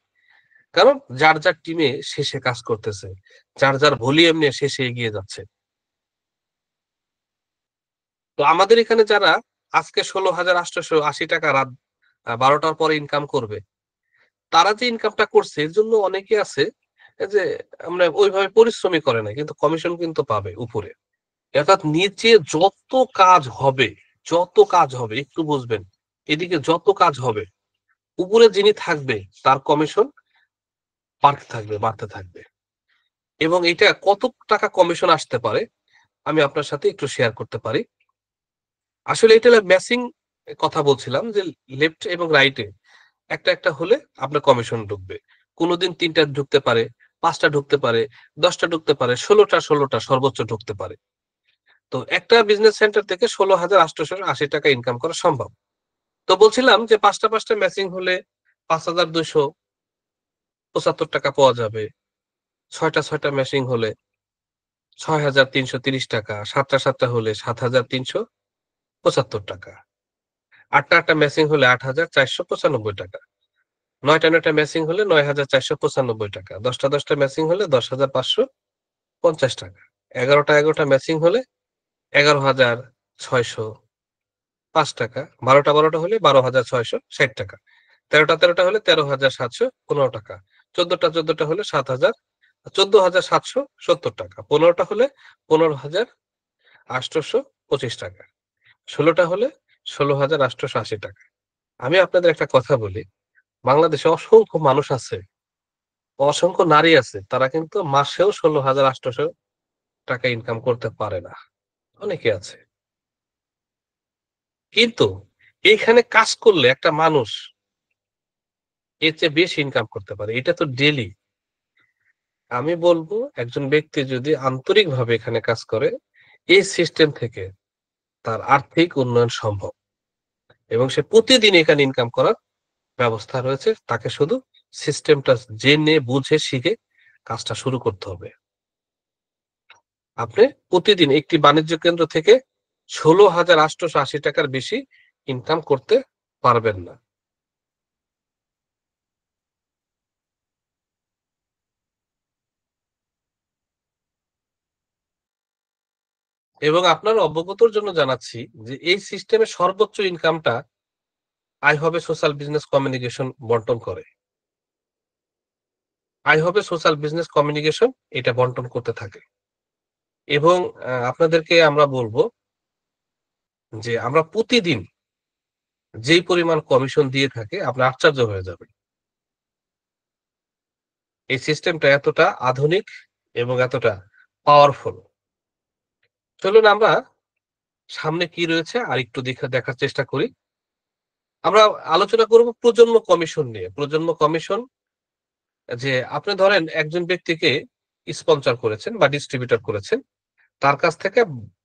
কারণ যার টিমে সে কাজ করতেছে। যার ভলিউম নিয়ে সে এগিয়ে যাচ্ছে। তো আমাদের এখানে যারা আজকে ৳১৬,৮৮০ রাত ১২ টার পরে ইনকাম করবে, তারা যে ইনকামটা করছে এর জন্য অনেকে আছে যে মানে ওইভাবে পরিশ্রমই করে নাই। কিন্তু কমিশন কিন্তু পাবে উপরে। অর্থাৎ নিচে যত কাজ হবে একটু বুঝবেন। এদিকে যত কাজ হবে, উপরে যিনি থাকবে তার কমিশন বাড়তে থাকবে। এবং এটা কত টাকা কমিশন আসতে পারে আমি আপনার সাথে একটু শেয়ার করতে পারি। আসলে এটা হলো ম্যাচিং কথা বলছিলাম যে লেফট এবং রাইট এ একটা হলে আপনার কমিশন ঢুকবে। কোনদিন ৩ টা ঢুকতে পারে, ৫ টা ঢুকতে পারে, ১০ টা ঢুকতে পারে, ১৬ টা সর্বোচ্চ ঢুকতে পারে। তো একটা বিজনেস সেন্টার থেকে ৳১৬,৮৮০ ইনকাম করা সম্ভব। তো বলছিলাম যে ৫টা ম্যাচিং হলে ৳৫,২৭৫ পাওয়া যাবে। ৬টা ম্যাচিং হলে ৳৬,৩৩০, ৭টা হলে ৳৭,৩৭৫। ৮টা ম্যাচিং হলে ৳৮,৪৯৫। ৯টা ম্যাচিং হলে ৳৯,৪৯৫। ১০টা ম্যাচিং হলে ৳১০,৫৫০। ১১টা ম্যাচিং হলে ৳১১,৬০৫। ১২টা হলে ৳১২,৬৬০। ১৩টা হলে ৳১৩,৭১৫। ১৪টা হলে ১৪,৭৭০ টাকা। ১৫টা হলে ৳১৫,৮২৫। ১৬টা হলে ৳১৬,৮৮০। আমি আপনাদের একটা কথা বলি, বাংলাদেশে অসংখ্য মানুষ আছে, অসংখ্য নারী আছে। তারা কিন্তু মাসেও ৳১৬,৮৮০ ইনকাম করতে পারে না। অনেকে আছে। কিন্তু এইখানে কাজ করলে একটা মানুষ এর চেয়ে বেশি ইনকাম করতে পারে। এটা তো ডেইলি। আমি বলব একজন ব্যক্তি যদি আন্তরিকভাবে এখানে কাজ করে, এই সিস্টেম থেকে তার আর্থিক উন্নয়ন সম্ভব এবং সে প্রতিদিন এখানে ইনকাম করার ব্যবস্থা রয়েছে। তাকে শুধু সিস্টেমটা জেনে বুঝে শিখে কাজটা শুরু করতে হবে। আপনি প্রতিদিন একটি বাণিজ্য কেন্দ্র থেকে ১৬,৮৮০ টাকার বেশি ইনকাম করতে পারবেন না। এবং আপনার অবগতর জন্য জানাচ্ছি যে এই সিস্টেমে সর্বোচ্চ ইনকামটা আই হবে সোশ্যাল বিজনেস কমিউনিকেশন বন্টন করে। আই হবে সোশ্যাল বিজনেস কমিউনিকেশন এটা বন্টন করতে থাকে। এবং আপনাদেরকে আমরা বলব যে আমরা প্রতিদিন যেই পরিমাণ কমিশন দিয়ে থাকে আপনি আশ্চর্য হয়ে যাবেন। এই সিস্টেমটা এতটা আধুনিক এবং এতটা পাওয়ারফুল। চলুন আমরা সামনে কি রয়েছে আরেকটু দেখার চেষ্টা করি। আমরা আলোচনা করব প্রজন্ম কমিশন নিয়ে। প্রজন্ম কমিশন যে আপনি ধরেন একজন ব্যক্তিকে স্পন্সর করেছেন বা ডিস্ট্রিবিউটর করেছেন। তার কাছ থেকে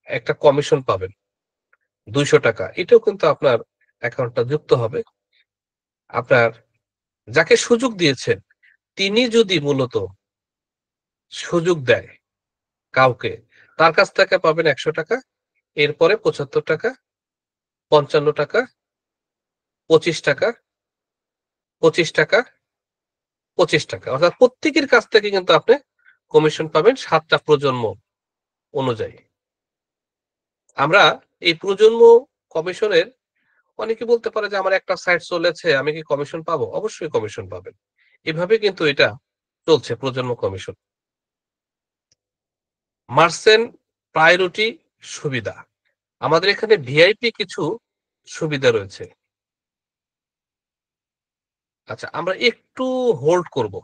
একটা কমিশন পাবেন ৳২০০। এটাও কিন্তু আপনার অ্যাকাউন্টটা যুক্ত হবে। আপনার যাকে সুযোগ দিয়েছেন তিনি যদি মূলত সুযোগ দেয় কাউকে, তার কাছ থেকে পাবেন ৳১০০, এরপরে ৳৭৫, ৳৫৫, ৳২৫, ৳২৫, ৳২৫ অর্থাৎ প্রত্যেকের কাছ থেকে কিন্তু আপনি কমিশন পাবেন ৭ টা প্রজন্ম অনুযায়ী। আমরা এই প্রজন্ম কমিশনের অনেকে বলতে পারে যে আমার একটা সাইট চলেছে আমি কি কমিশন পাবো? অবশ্যই কমিশন পাবেন। এভাবে কিন্তু এটা চলছে প্রজন্ম কমিশন। মার্চেন্ট প্রায়োরিটি সুবিধা। আমাদের এখানে ভিআইপি কিছু সুবিধা রয়েছে। আচ্ছা আমরা একটু হোল্ড করব।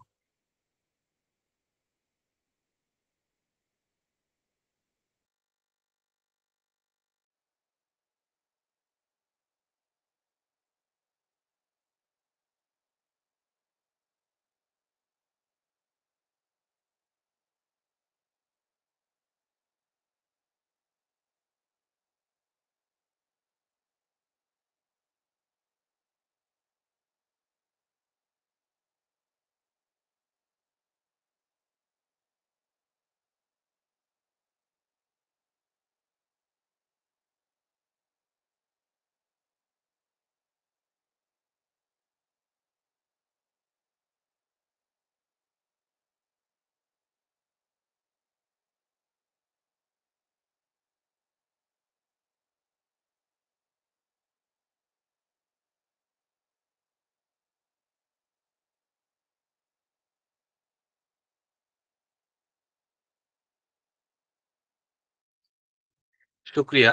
শুকরিয়া।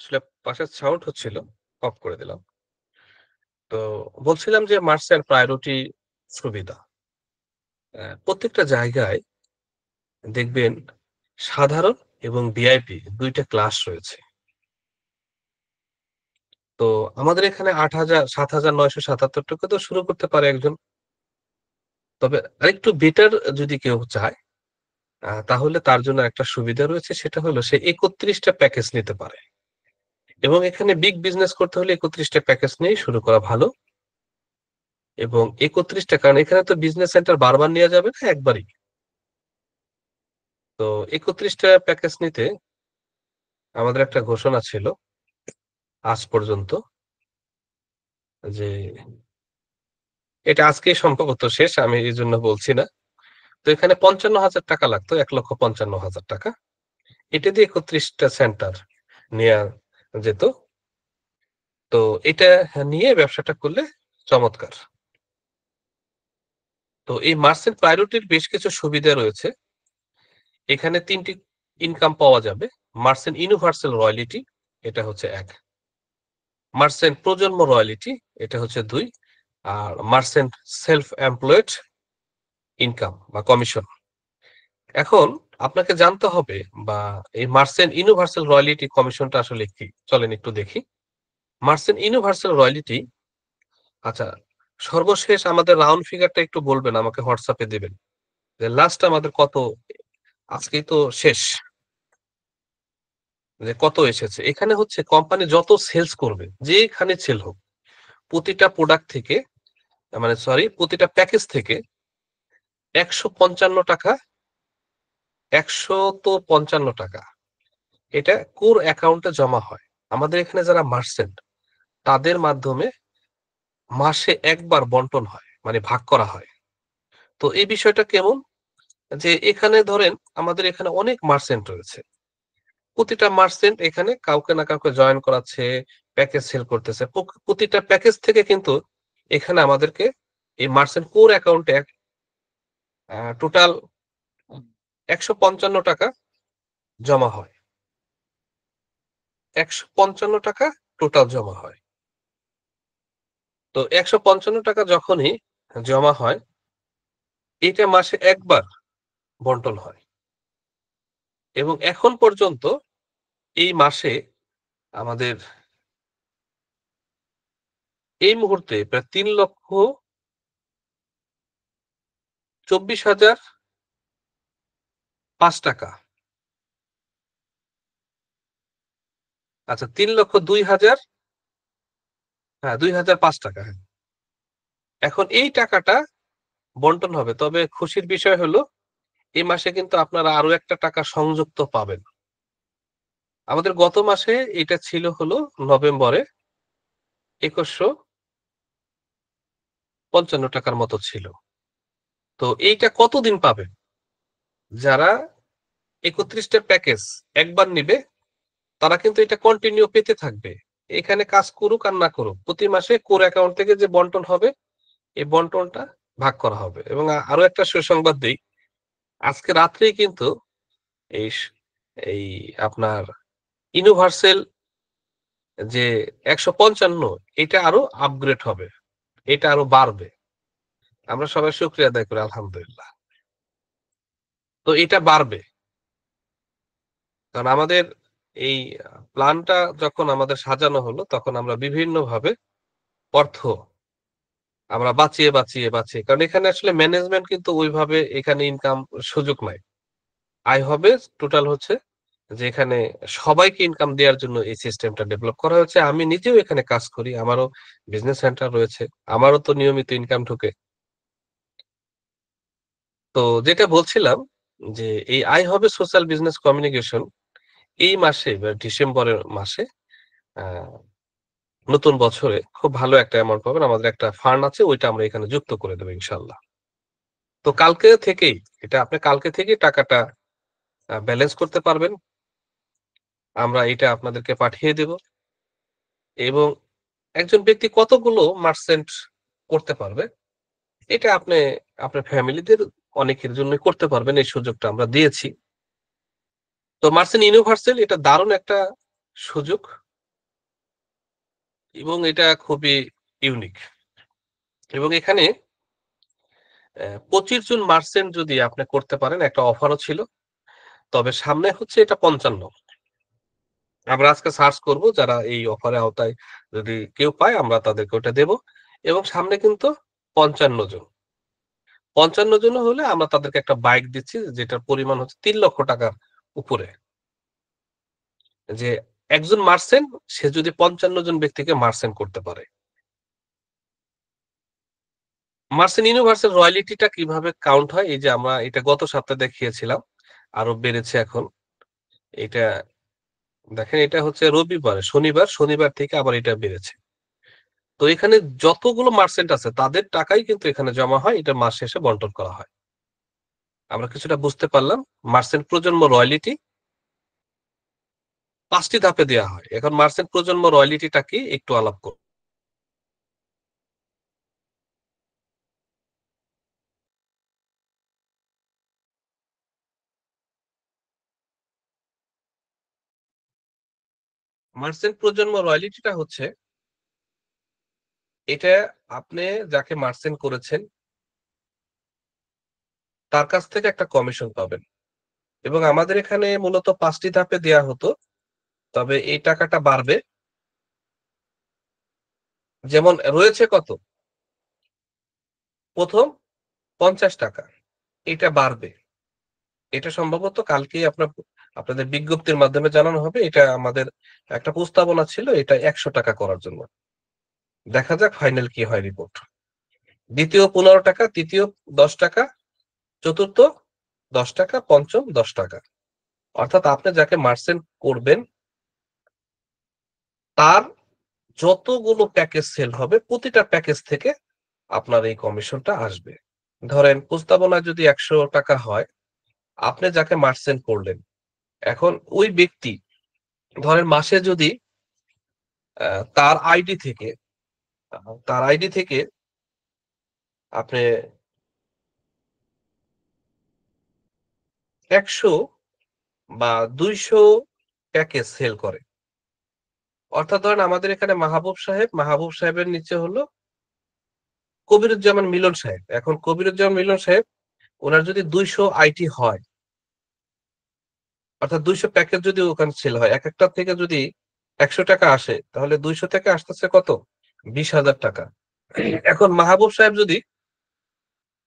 আসলে পাশের সাউন্ড হচ্ছিল, অফ করে দিলাম। তো বলছিলাম যে মার্চেন্ট প্রায়োরিটি সুবিধা। প্রত্যেকটা জায়গায় দেখবেন সাধারণ এবং ভিআইপি ২ টা ক্লাস রয়েছে। তো আমাদের এখানে ৮,০০০ ৭,৯৭৭ টাকা তো শুরু করতে পারে একজন। তবে আরেকটু বেটার যদি কেউ চায় তাহলে তার জন্য একটা সুবিধা রয়েছে সেটা হলো সে ৩১ টা প্যাকেজ নিতে পারে। এবং এখানে বিগ বিজনেস করতে হলে ৩১ টা প্যাকেজ নিয়েই শুরু করা ভালো। এবং ৩১ টা কারণ এখানে তো বিজনেস সেন্টার বারবার নেয়া যাবে না একবারই। তো ৩১ টা প্যাকেজ নিতে আমাদের একটা ঘোষণা ছিল আজ পর্যন্ত যে এটা আজকেই সম্ভবত শেষ আমি এজন্য বলছি না। তো এখানে ৳৫৫,০০০ লাগতো ৳১,৫৫,০০০। এটা দিয়ে ৩১ টা সেন্টার নেয়া যেত। তো এটা নিয়ে ব্যবসাটা করলে চমৎকার। তো এই মার্চেন্ট প্রায়োরিটির বেশ কিছু সুবিধা রয়েছে। এখানে ৩ টি ইনকাম পাওয়া যাবে। মার্চেন্ট ইউনিভার্সাল রয়ালিটি এটা হচ্ছে ১। মার্চেন্ট প্রজন্ম রয়ালিটি এটা হচ্ছে ২। আর মার্চেন্ট সেলফ এমপ্লয়েড ইনকাম বা কমিশন। এখন আপনাকে জানতে হবে বা এই মার্চেন্ট ইউনিভার্সাল রয়ালিটি কমিশনটা আসলে কি? চলেন একটু দেখি। মার্চেন্ট ইউনিভার্সাল রয়ালিটি আচ্ছা সর্বশেষ আমাদের রাউন্ড ফিগারটা একটু বলবেন, আমাকে হোয়াটসঅ্যাপে দিবেন। যে লাস্ট আমাদের কত, আজকেই তো শেষ, যে কত এসেছে। এখানে হচ্ছে কোম্পানি যত সেলস করবে, যেখানে সেল হোক, প্রতিটা প্রোডাক্ট থেকে, মানে সরি, প্রতিটা প্যাকেজ থেকে ১৫৫ টাকা, ১৫৫ টাকা এটা কোর অ্যাকাউন্টে জমা হয়। আমাদের এখানে যারা মার্চেন্ট, তাদের মাধ্যমে মাসে একবার বন্টন হয়, মানে ভাগ করা হয়। তো এই বিষয়টা কেমন, যে এখানে ধরেন আমাদের এখানে অনেক মার্চেন্ট রয়েছে। প্রতিটা মার্চেন্ট এখানে কাউকে না কাউকে জয়েন করাচ্ছে, প্যাকেজ সেল করতেছে। প্রতিটা প্যাকেজ থেকে কিন্তু এখানে আমাদেরকে এই মার্চেন্ট কোর অ্যাকাউন্টে টোটাল ১৫৫ টাকা জমা হয়। ১৫৫ টাকা টোটাল জমা হয়। তো ১৫৫ টাকা যখনই জমা হয়, এটা মাসে একবার বন্টন হয়। এবং এখন পর্যন্ত এই মাসে আমাদের এই মুহূর্তে প্রায় ৩,২৪,০০৫ টাকা, আচ্ছা ৩,০২,০০০, হ্যাঁ ২,০০৫ টাকা, হ্যাঁ। এখন এই টাকাটা বন্টন হবে। তবে খুশির বিষয় হলো এই মাসে কিন্তু আপনারা আরো একটা টাকা সংযুক্ত পাবেন। আমাদের গত মাসে এটা ছিল হলো নভেম্বরে ২১৫৫ টাকার মতো ছিল। তো এইটা কতদিন পাবেন? যারা ৩১ টা প্যাকেজ একবার নিবে, তারা কিন্তু এটা কন্টিনিউ পেতে থাকবে। এখানে কাজ করুক আর না করুক, প্রতি মাসে কোর অ্যাকাউন্ট থেকে যে বন্টন হবে, এই বন্টনটা ভাগ করা হবে। এবং আরো একটা সুসংবাদ দেই, আজকে রাত্রেই কিন্তু এই এই আপনার ইউনিভার্সাল যে ১৫৫, এটা আরো আপগ্রেড হবে, এটা আরো বাড়বে। আমরা সবাই শুকরিয়া আদায় করি আলহামদুলিল্লাহ। তো এটা বাড়বে। কারণ আমাদের এই প্ল্যানটা যখন আমাদের সাজানো হলো, তখন আমরা বিভিন্নভাবে অর্থ আমরা বাঁচিয়ে, কারণ এখানে আসলে ম্যানেজমেন্ট কিন্তু ওইভাবে এখানে ইনকাম সুযোগ নাই। আয় হবে টোটাল হচ্ছে যে এখানে সবাইকে ইনকাম দেওয়ার জন্য এই সিস্টেমটা ডেভেলপ করা হয়েছে। আমি নিজেও এখানে কাজ করি। আমারও বিজনেস সেন্টার রয়েছে। আমারও তো নিয়মিত ইনকাম ঢোকে। তো যেটা বলছিলাম, যে এই আয় হবে সোশ্যাল বিজনেস কমিউনিকেশন এই মাসে বা ডিসেম্বরের মাসে আ নতুন বছরে খুব ভালো একটা অ্যামাউন্ট পাবেন। আমাদের একটা ফান্ড আছে, ওইটা আমরা এখানে যুক্ত করে দেব ইনশাআল্লাহ। তো কালকে থেকেই, এটা আপনি কালকে থেকেই টাকাটা ব্যালেন্স করতে পারবেন। আমরা এটা আপনাদেরকে পাঠিয়ে দেব। এবং একজন ব্যক্তি কতগুলো মার্চেন্ট করতে পারবে, এটা আপনি আপনার ফ্যামিলিদের অনেকের জন্যই করতে পারবেন। এই সুযোগটা আমরা দিয়েছি। তো মার্চেন্ট ইউনিভার্সাল এটা দারুণ একটা সুযোগ এবং এটা খুবই ইউনিক। এবং এখানে ২৫ জন মার্চেন্ট যদি আপনি করতে পারেন, একটা অফারও ছিল। তবে সামনে হচ্ছে এটা ৫৫। আমরা আজকে সার্চ করব, যারা এই অফারের আওতায় যদি কেউ পায়, আমরা তাদেরকে ওটা দেব। এবং সামনে কিন্তু ৫৫ জন। ৫৫ জন হলে আমরা তাদেরকে একটা বাইক দিচ্ছি, যেটার পরিমাণ হচ্ছে ৩,০০,০০০ টাকার উপরে। যে একজন মার্চেন্ট, সে যদি ৫৫ জন ব্যক্তিকে মার্চেন্ট করতে পারে। মার্চেন্ট ইউনিভার্সাল রয়্যালটিটা কিভাবে কাউন্ট হয়, এই যে আমরা এটা গত সপ্তাহে দেখিয়েছিলাম, আরো বেড়েছে এখন। এটা দেখেন, এটা হচ্ছে শনিবার থেকে আবার এটা বেড়েছে। তো এখানে যতগুলো মার্চেন্ট আছে তাদের টাকাই কিন্তু এখানে জমা হয়, এটা মাস শেষে বন্টন করা হয়। আমরা কিছুটা বুঝতে পারলাম। মার্চেন্ট প্রজন্ম রয়্যালটি ৫ টি ধাপে দেয়া হয়। এখন মার্চেন্ট প্রজন্ম রয়্যালটিটা কি একটু আলাপ করব। মার্চেন্ট প্রজন্ম রয়্যালটিটা হচ্ছে, এটা আপনি যাকে মার্চেন্ট করেছেন তার কাছ থেকে একটা কমিশন পাবেন। এবং আমাদের এখানে মূলত ৫ টি ধাপে দেয়া হতো। তবে এই টাকাটা বাড়বে। যেমন রয়েছে কত? প্রথম ৫০ টাকা এটা বাড়বে। এটা সম্ভবত কালকেই আপনাদের বিজ্ঞপ্তির মাধ্যমে জানানো হবে। এটা আমাদের একটা প্রস্তাবনা ছিল এটা ১০০ টাকা করার জন্য। দেখা যাক ফাইনাল কি হয় রিপোর্ট। দ্বিতীয় ১৫ টাকা, তৃতীয় ১০ টাকা, চতুর্থ ১০ টাকা, পঞ্চম ১০ টাকা। অর্থাৎ আপনি যাকে মার্চেন্ট করবেন তার যতগুলো প্যাকেজ সেল হবে প্রতিটা প্যাকেজ থেকে আপনার এই কমিশনটা আসবে। ধরেন প্রস্তাবনায় যদি ১০০ টাকা হয়, আপনি যাকে মার্চেন্ট করলেন, এখন ওই ব্যক্তি ধরেন মাসে যদি আ তার আইডি থেকে আ তার আইডি থেকে আপনি ১০০ বা ২০০ প্যাকেজ সেল করে। অর্থাৎ ধরেন আমাদের এখানে মাহবুব সাহেবের নিচে হলো কবিরুজ্জামান মিলন সাহেব। এখন কবিরুজ্জামান মিলন সাহেব উনার যদি ২০০ আইটি হয়, অর্থাৎ ২০০ প্যাকেজ যদি ওখানে সেল হয়, একেকটা থেকে যদি ১০০ টাকা আসে, তাহলে ২০০ থেকে আসতেছে কত? ২০,০০০ টাকা। এখন মাহবুব সাহেব যদি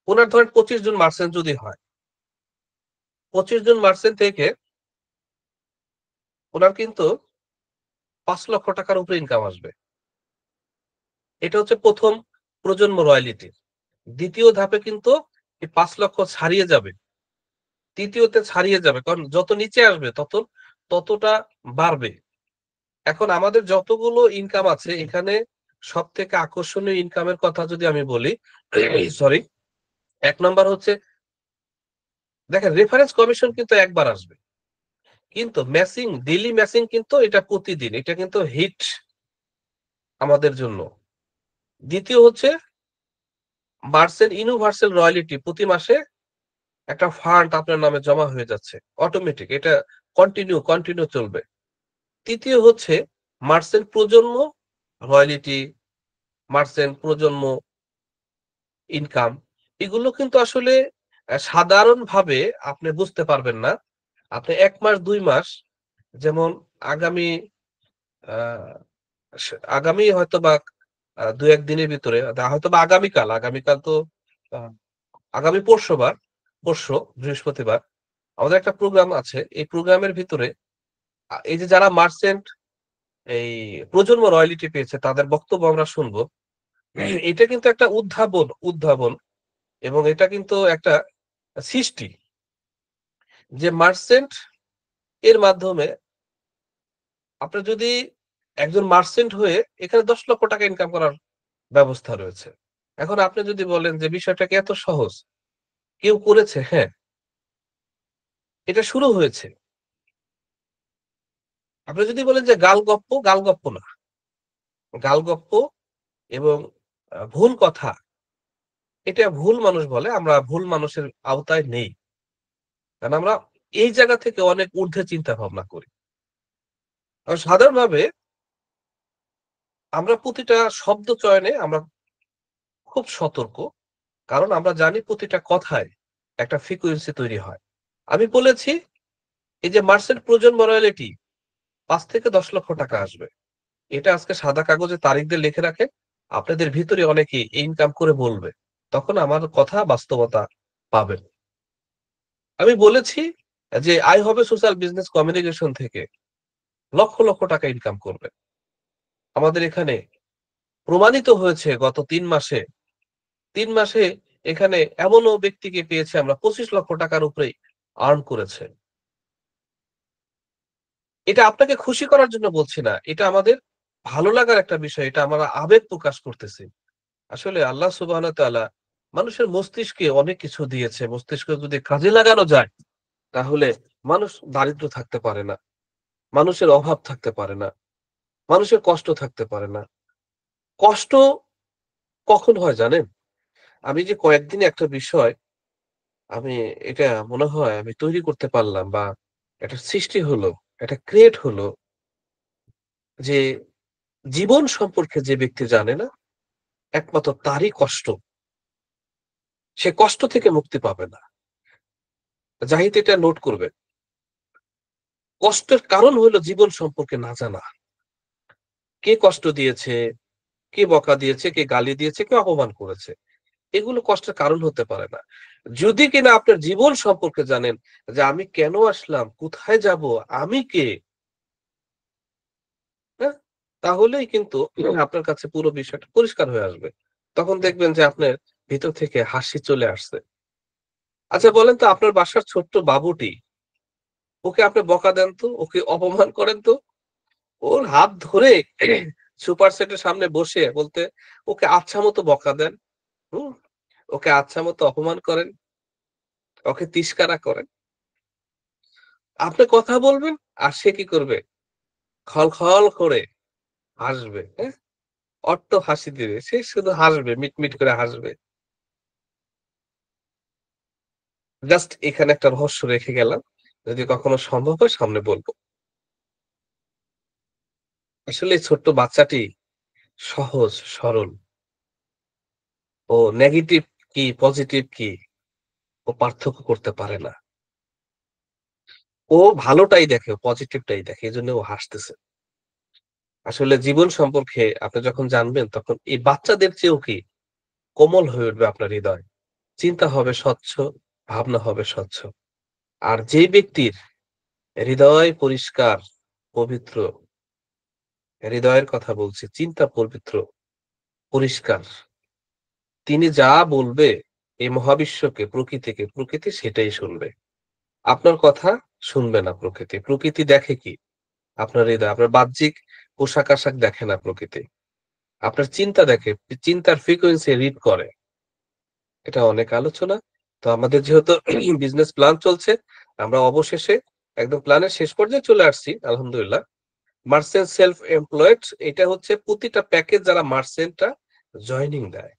উনার ধরেন ২৫ জন মার্চেন্ট যদি হয়, ২৫ জন মার্চেন্ট থেকে উনার কিন্তু ৫ লক্ষ টাকার উপরে ইনকাম আসবে। এটা হচ্ছে ১ম প্রজন্ম রয়ালিটি। দ্বিতীয় ধাপে কিন্তু এই ৫ লক্ষ ছাড়িয়ে যাবে। তৃতীয়তে ছাড়িয়ে যাবে। কারণ যত নিচে আসবে ততটা বাড়বে। এখন আমাদের যতগুলো ইনকাম আছে এখানে সবথেকে আকর্ষণীয় ইনকামের কথা যদি আমি বলি, সরি, ১ নাম্বার হচ্ছে দেখেন রেফারেন্স কমিশন কিন্তু একবার আসবে। কিন্তু ডেইলি ম্যাচিং কিন্তু এটা প্রতিদিন। এটা কিন্তু হিট আমাদের জন্য। দ্বিতীয় হচ্ছে মার্সেল ইউনিভার্সাল রয়ালিটি প্রতি মাসে একটা ফান্ড আপনার নামে জমা হয়ে যাচ্ছে। অটোমেটিক এটা কন্টিনিউ চলবে। তৃতীয় হচ্ছে মার্চেন্ট প্রজন্ম রয়ালিটি, মার্চেন্ট প্রজন্ম ইনকাম, এগুলো কিন্তু আসলে সাধারণভাবে আপনি বুঝতে পারবেন না। আপনি ১ মাস ২ মাস যেমন আগামী আ আগামী হয়তোবা ২-১ দিনের ভিতরে হয়তোবা আগামীকাল তো আ আগামী পরশু বৃহস্পতিবার আমাদের একটা প্রোগ্রাম আছে। এই প্রোগ্রামের ভিতরে এই যে যারা মার্চেন্ট এই প্রজন্ম রয়ালিটি পেয়েছে তাদের বক্তব্য আমরা শুনবো। এটা কিন্তু একটা উদ্ভাবন এবং এটা কিন্তু একটা সৃষ্টি যে মার্চেন্ট এর মাধ্যমে আপনার যদি একজন মার্চেন্ট হয়ে এখানে ১০ লক্ষ টাকা ইনকাম করার ব্যবস্থা রয়েছে। এখন আপনি যদি বলেন যে বিষয়টা কি এত সহজ? কেউ করেছে? হ্যাঁ, এটা শুরু হয়েছে। আপনি যদি বলেন যে গালগপ্প না। গালগপ্প এবং ভুল কথা, এটা ভুল মানুষ বলে। আমরা ভুল মানুষের আওতায় নেই। কারণ আমরা এই জায়গা থেকে অনেক ঊর্ধ্বে চিন্তা ভাবনা করি। সাধারণভাবে আমরা প্রতিটা শব্দ চয়নে আমরা খুব সতর্ক। কারণ আমরা জানি প্রতিটা কথায় একটা ফ্রিকোয়েন্সি তৈরি হয়। আমি বলেছি এই যে মার্চেন্ট প্রজন্ম রয়ালিটি ৫ থেকে ১০ লক্ষ টাকা আসবে। এটা আজকে সাদা কাগজে তারিখ দিয়ে লিখে রাখেন। আপনাদের ভিতরে অনেকেই ইনকাম করে বলবে। তখন আমার কথা বাস্তবতা পাবেন। আমি বলেছি যে আই হবে সোশ্যাল বিজনেস কমিউনিকেশন থেকে লক্ষ টাকা ইনকাম করবে। আমাদের এখানে প্রমাণিত হয়েছে গত ৩ মাসে এখানে এমনও ব্যক্তিকে পেয়েছি আমরা ২৫ লক্ষ টাকার উপরেই আর্ন করেছে। এটা আপনাকে খুশি করার জন্য বলছি না। এটা আমাদের ভালো লাগার একটা বিষয়। এটা আমরা আবেগ প্রকাশ করতেছি। আসলে আল্লাহ সুবহানাহু ওয়া তাআলা মানুষের মস্তিষ্কে অনেক কিছু দিয়েছে। মস্তিষ্ক যদি কাজে লাগানো যায়, তাহলে মানুষ দারিদ্র থাকতে পারে না। মানুষের অভাব থাকতে পারে না। মানুষের কষ্ট থাকতে পারে না। কষ্ট কখন হয় জানেন? আমি যে কয়েকদিন একটা বিষয় আমি এটা মনে হয় আমি তৈরি করতে পারলাম বা একটা সৃষ্টি হলো, একটা ক্রিয়েট হলো যে জীবন সম্পর্কে যে ব্যক্তি জানে না, একমাত্র তারই কষ্ট। সে কষ্ট থেকে মুক্তি পাবে না। জাহিদ এটা নোট করবেন। কষ্টের কারণ হইল জীবন সম্পর্কে না জানা। কে কষ্ট দিয়েছে, কে বকা দিয়েছে, কে গালি দিয়েছে, কে অপমান করেছে। এগুলো কষ্টের কারণ হতে পারে না। যদি কিনা আপনার জীবন সম্পর্কে জানেন যে আমি কেন আসলাম, কোথায় যাব, আমি কে, হ্যাঁ? তাহলেই কিন্তু আপনার কাছে পুরো বিষয়টা পরিষ্কার হয়ে আসবে। তখন দেখবেন যে আপনার ভিতর থেকে হাসি চলে আসছে। আচ্ছা বলেন তো আপনার বাসার ছোট্ট বাবুটি, ওকে আপনি বকা দেন তো, ওকে অপমান করেন তো, ওর হাত ধরে সুপার সেটের সামনে বসে বলতে ওকে আচ্ছা মতো বকা দেন, হুম? ওকে আচ্ছা মতো অপমান করেন, ওকে তিরস্কারা করেন। আপনি কথা বলবেন আর সে কি করবে? খলখল করে হাসবে, হ্যাঁ? অট্ট হাসি দিবে। সে শুধু হাসবে, মিটমিট করে হাসবে। জাস্ট এখানে একটা রহস্য রেখে গেলাম। যদি কখনো সম্ভব হয় সামনে বলব। আসলে এই ছোট্ট বাচ্চাটি সহজ, সরল। ও নেগেটিভ কি, পজিটিভ কি ও পার্থক্য করতে পারে না। ও ভালোটাই দেখে, পজিটিভটাই দেখে। এজন্য ও হাসতেছে। আসলে জীবন সম্পর্কে আপনি যখন জানবেন তখন এই বাচ্চাদের চেয়েও কি কোমল হয়ে উঠবে আপনার হৃদয়। চিন্তা হবে স্বচ্ছ, ভাবনা হবে স্বচ্ছ। আর যেই ব্যক্তির হৃদয় পরিষ্কার, পবিত্র, হৃদয়ের কথা বলছি, চিন্তা পবিত্র, পরিষ্কার, তিনি যা বলবে এই মহাবিশ্বকে, প্রকৃতিকে, প্রকৃতি সেটাই শুনবে। আপনার কথা শুনবে না প্রকৃতি। প্রকৃতি দেখে কি? আপনার হৃদয়। আপনার বাহ্যিক পোশাক-আশাক দেখে না প্রকৃতি। আপনার চিন্তা দেখে, চিন্তার ফ্রিকোয়েন্সি রিড করে। এটা অনেক আলোচনা। তো আমাদের যেহেতু বিজনেস প্ল্যান চলছে, আমরা অবশেষে একদম প্ল্যানের শেষ পর্যায়ে চলে আসছি আলহামদুলিল্লাহ। মার্চেন্ট সেলফ এমপ্লয়েড এটা হচ্ছে প্রতিটা প্যাকেজ যারা মার্চেন্টরা জয়েনিং দেয়।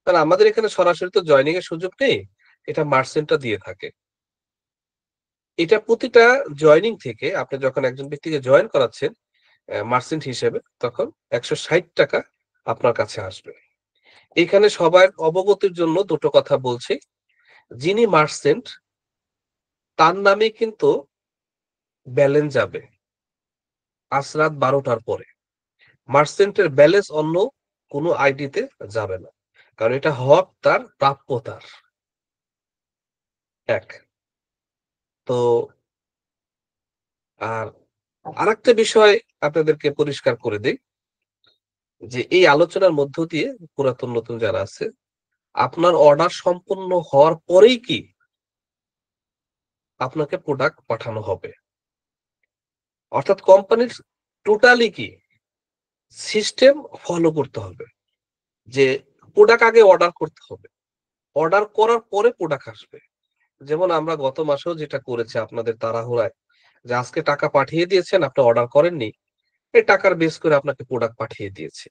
কারণ আমাদের এখানে সরাসরি তো জয়েনিং এর সুযোগ নেই। এটা মার্চেন্টরা দিয়ে থাকে। এটা প্রতিটা জয়েনিং থেকে আপনি যখন একজন ব্যক্তিকে জয়েন করাচ্ছেন মার্চেন্ট হিসেবে তখন ৳১৬০ আপনার কাছে আসবে। এখানে সবার অবগতির জন্য দুটো কথা বলছি। যিনি মার্চেন্ট তার নামে কিন্তু ব্যালেন্স যাবে আজ রাত ১২টার পরে। মার্চেন্টের ব্যালেন্স অন্য কোনো আইডিতে যাবে না। কারণ এটা হক তার, প্রাপ্য তার। ১ তো আর আরেকটা বিষয় আপনাদেরকে পরিষ্কার করে দেই যে এই আলোচনার মধ্য দিয়ে পুরাতন নতুন যারা আছে, আপনার অর্ডার সম্পন্ন হওয়ার পরেই কি আপনাকে প্রোডাক্ট পাঠানো হবে। অর্থাৎ কোম্পানির টোটালি কি সিস্টেম ফলো করতে হবে। যে প্রোডাক্ট আগে অর্ডার করতে হবে। অর্ডার করার পরে প্রোডাক্ট আসবে। যেমন আমরা গত মাসেও যেটা করেছি আপনাদের তাড়াহুড়ায় যে আজকে টাকা পাঠিয়ে দিয়েছেন, আপনি অর্ডার করেননি। এই টাকার বেস করে আপনাকে প্রোডাক্ট পাঠিয়ে দিয়েছি।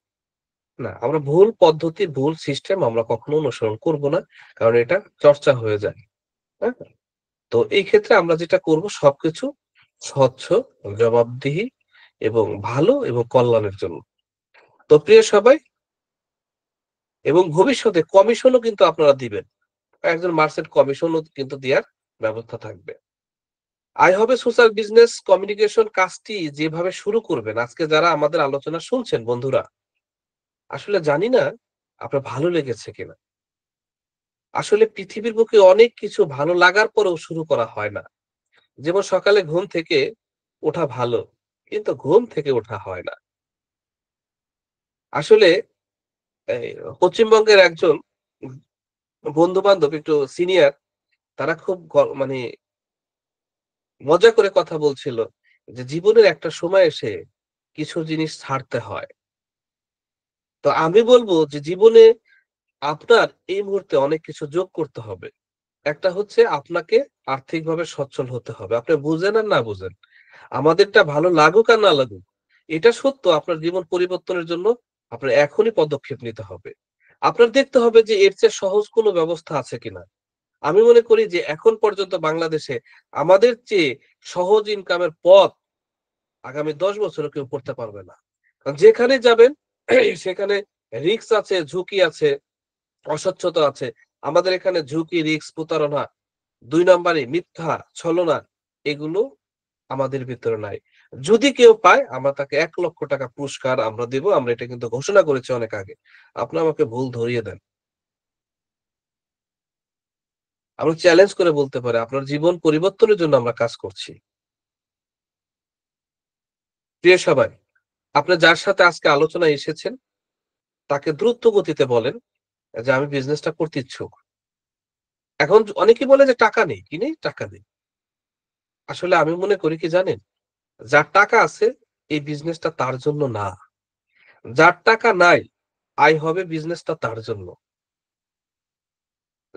না, আমরা ভুল পদ্ধতি, ভুল সিস্টেম আমরা কখনো অনুসরণ করব না। কারণ এটা চর্চা হয়ে যায়। হ্যাঁ? তো এই ক্ষেত্রে আমরা যেটা করব সবকিছু স্বচ্ছ, জবাবদিহি এবং ভালো এবং কল্যাণের জন্য। তো প্রিয় সবাই এবং ভবিষ্যতে কমিশনও কিন্তু আপনারা দিবেন। একজন মার্চেন্ট কমিশনও কিন্তু দেয়ার ব্যবস্থা থাকবে। I হবে সোশ্যাল বিজনেস কমিউনিকেশন কাজটি যেভাবে শুরু করবেন, আজকে যারা আমাদের আলোচনা শুনছেন বন্ধুরা, আসলে জানি না আপনার ভালো লেগেছে কিনা। আসলে পৃথিবীর বুকে অনেক কিছু ভালো লাগার পরেও শুরু করা হয় না। যেমন সকালে ঘুম থেকে ওঠা ভালো, কিন্তু ঘুম থেকে ওঠা হয় না। আসলে এই পশ্চিমবঙ্গের একজন বন্ধু-বান্ধব একটু সিনিয়র তারা খুব মানে মজা করে কথা বলছিল যে জীবনের একটা সময় এসে কিছু জিনিস ছাড়তে হয়। তো আমি বলব যে জীবনে আপনার এই মুহূর্তে অনেক কিছু যোগ করতে হবে। একটা হচ্ছে আপনাকে আর্থিকভাবে সচ্ছল হতে হবে। আপনি বুঝেন আর না বুঝেন। আমাদেরটা ভালো লাগুক আর না লাগুক, এটা সত্য আপনার জীবন পরিবর্তনের জন্য আপনার এখনই পদক্ষেপ নিতে হবে। আপনার দেখতে হবে যে এর চেয়ে সহজ কোনো ব্যবস্থা আছে কিনা। আমি মনে করি যে এখন পর্যন্ত বাংলাদেশে আমাদের চেয়ে সহজ ইনকামের পথ আগামী ১০ বছরেও কেউ করতে পারবে না। কারণ যেখানে যাবেন সেখানে রিস্ক আছে, ঝুঁকি আছে, অস্বচ্ছতা আছে। আমাদের এখানে ঝুঁকি, রিস্ক, প্রতারণা, ২ নাম্বারি মিথ্যা, ছলনা এগুলো আমাদের ভিতরে নাই। যদি কেউ পায় আমরা তাকে ৳১,০০,০০০ পুরস্কার আমরা দিব। আমরা এটা কিন্তু ঘোষণা করেছি অনেক আগে। আপনি আমাকে ভুল ধরিয়ে দেন। আমরা চ্যালেঞ্জ করে বলতে পারি আপনার জীবন পরিবর্তনের জন্য আমরা কাজ করছি। প্রিয় সবাই, আপনি যার সাথে আজকে আলোচনায় এসেছেন তাকে দ্রুত গতিতে বলেন যে আমি বিজনেসটা করতে ইচ্ছুক। এখন অনেকেই বলে যে টাকা নেই। কি নেই? টাকা নেই। আসলে আমি মনে করি কি জানেন? যার টাকা আছে এই বিজনেসটা তার জন্য না। যার টাকা নাই আয় হবে বিজনেসটা তার জন্য।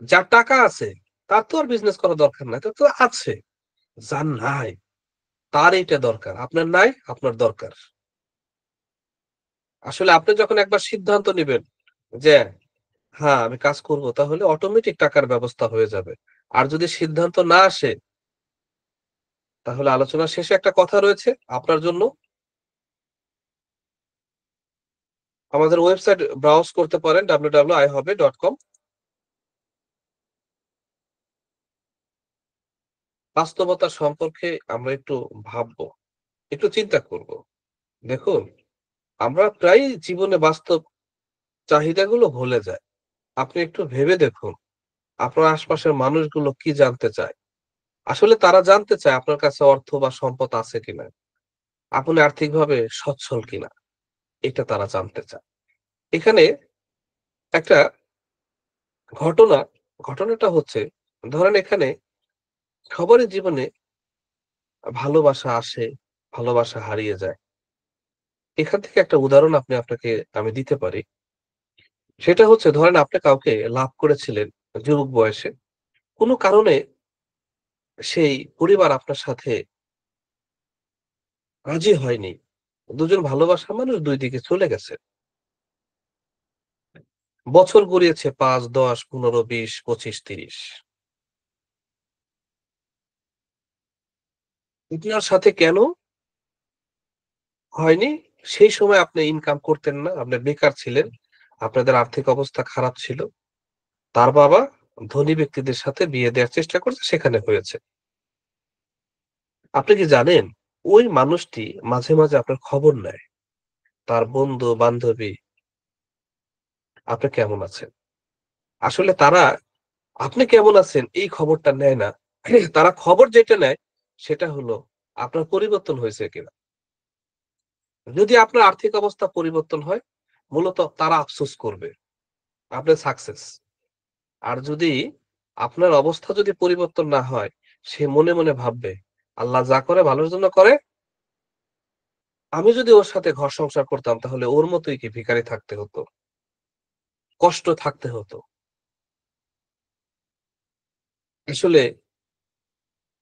যার টাকা আছে তার তো আর বিজনেস করা দরকার নাই। তার তো আছে। যার নাই তার এইটা দরকার। আপনার নাই, আপনার দরকার। আসলে আপনি যখন একবার সিদ্ধান্ত নিবেন যে হ্যাঁ, আমি কাজ করব তাহলে অটোমেটিক টাকার ব্যবস্থা হয়ে যাবে। আর যদি সিদ্ধান্ত না আসে তাহলে আলোচনার শেষে একটা কথা রয়েছে আপনার জন্য। আমাদের ওয়েবসাইট ব্রাউজ করতে পারেন www.ihobe.com। বাস্তবতা সম্পর্কে আমরা একটু ভাববো, একটু চিন্তা করব। দেখুন, আমরা প্রায়ই জীবনে বাস্তব চাহিদাগুলো ভুলে যাই। আপনি একটু ভেবে দেখুন, আপনার আশপাশের মানুষগুলো কি জানতে চায়? আসলে তারা জানতে চায় আপনার কাছে অর্থ বা সম্পদ আছে কিনা, আপনি আর্থিকভাবে সচ্ছল কিনা, এটা তারা জানতে চায়। এখানে একটা ঘটনা, ঘটনাটা হচ্ছে ধরেন এখানে সবারই জীবনে ভালোবাসা আসে, ভালোবাসা হারিয়ে যায়। এখান থেকে একটা উদাহরণ আপনাকে আমি দিতে পারি। সেটা হচ্ছে ধরেন আপনি কাউকে লাভ করেছিলেন যুবক বয়সে। কোন কারণে সেই পরিবার আপনার সাথে রাজি হয়নি। দুজন ভালোবাসার মানুষ ২ দিকে চলে গেছে। বছর গড়িয়েছে ৫, ১০, ১৫, ২০, ২৫, ৩০। আপনার সাথে কেন হয়নি? সেই সময় আপনি ইনকাম করতেন না, আপনি বেকার ছিলেন। আপনাদের আর্থিক অবস্থা খারাপ ছিল। তার বাবা ধনী ব্যক্তিদের সাথে বিয়ে দেওয়ার চেষ্টা করছে, সেখানে হয়েছে। আপনি কি জানেন? ওই মানুষটি মাঝে, মাঝে আপনার খবর নেয়। তার বন্ধু-বান্ধবী আপনি কেমন আছেন? আসলে তারা আপনি কেমন আছেন এই খবরটা নেয় না। তারা খবর যেটা নেয় সেটা হলো আপনার পরিবর্তন হয়েছে কিনা। যদি আপনার আর্থিক অবস্থা পরিবর্তন হয়, মূলত তারা আফসোস করবে। আপনি সাকসেস। আর যদি আপনার অবস্থা যদি পরিবর্তন না হয়, সে মনে, মনে ভাববে, আল্লাহ যা করে ভালোর জন্য করে। আমি যদি ওর সাথে ঘর সংসার করতাম তাহলে ওর মতোই কি ভিখারি থাকতে হতো, কষ্ট থাকতে হতো। আসলে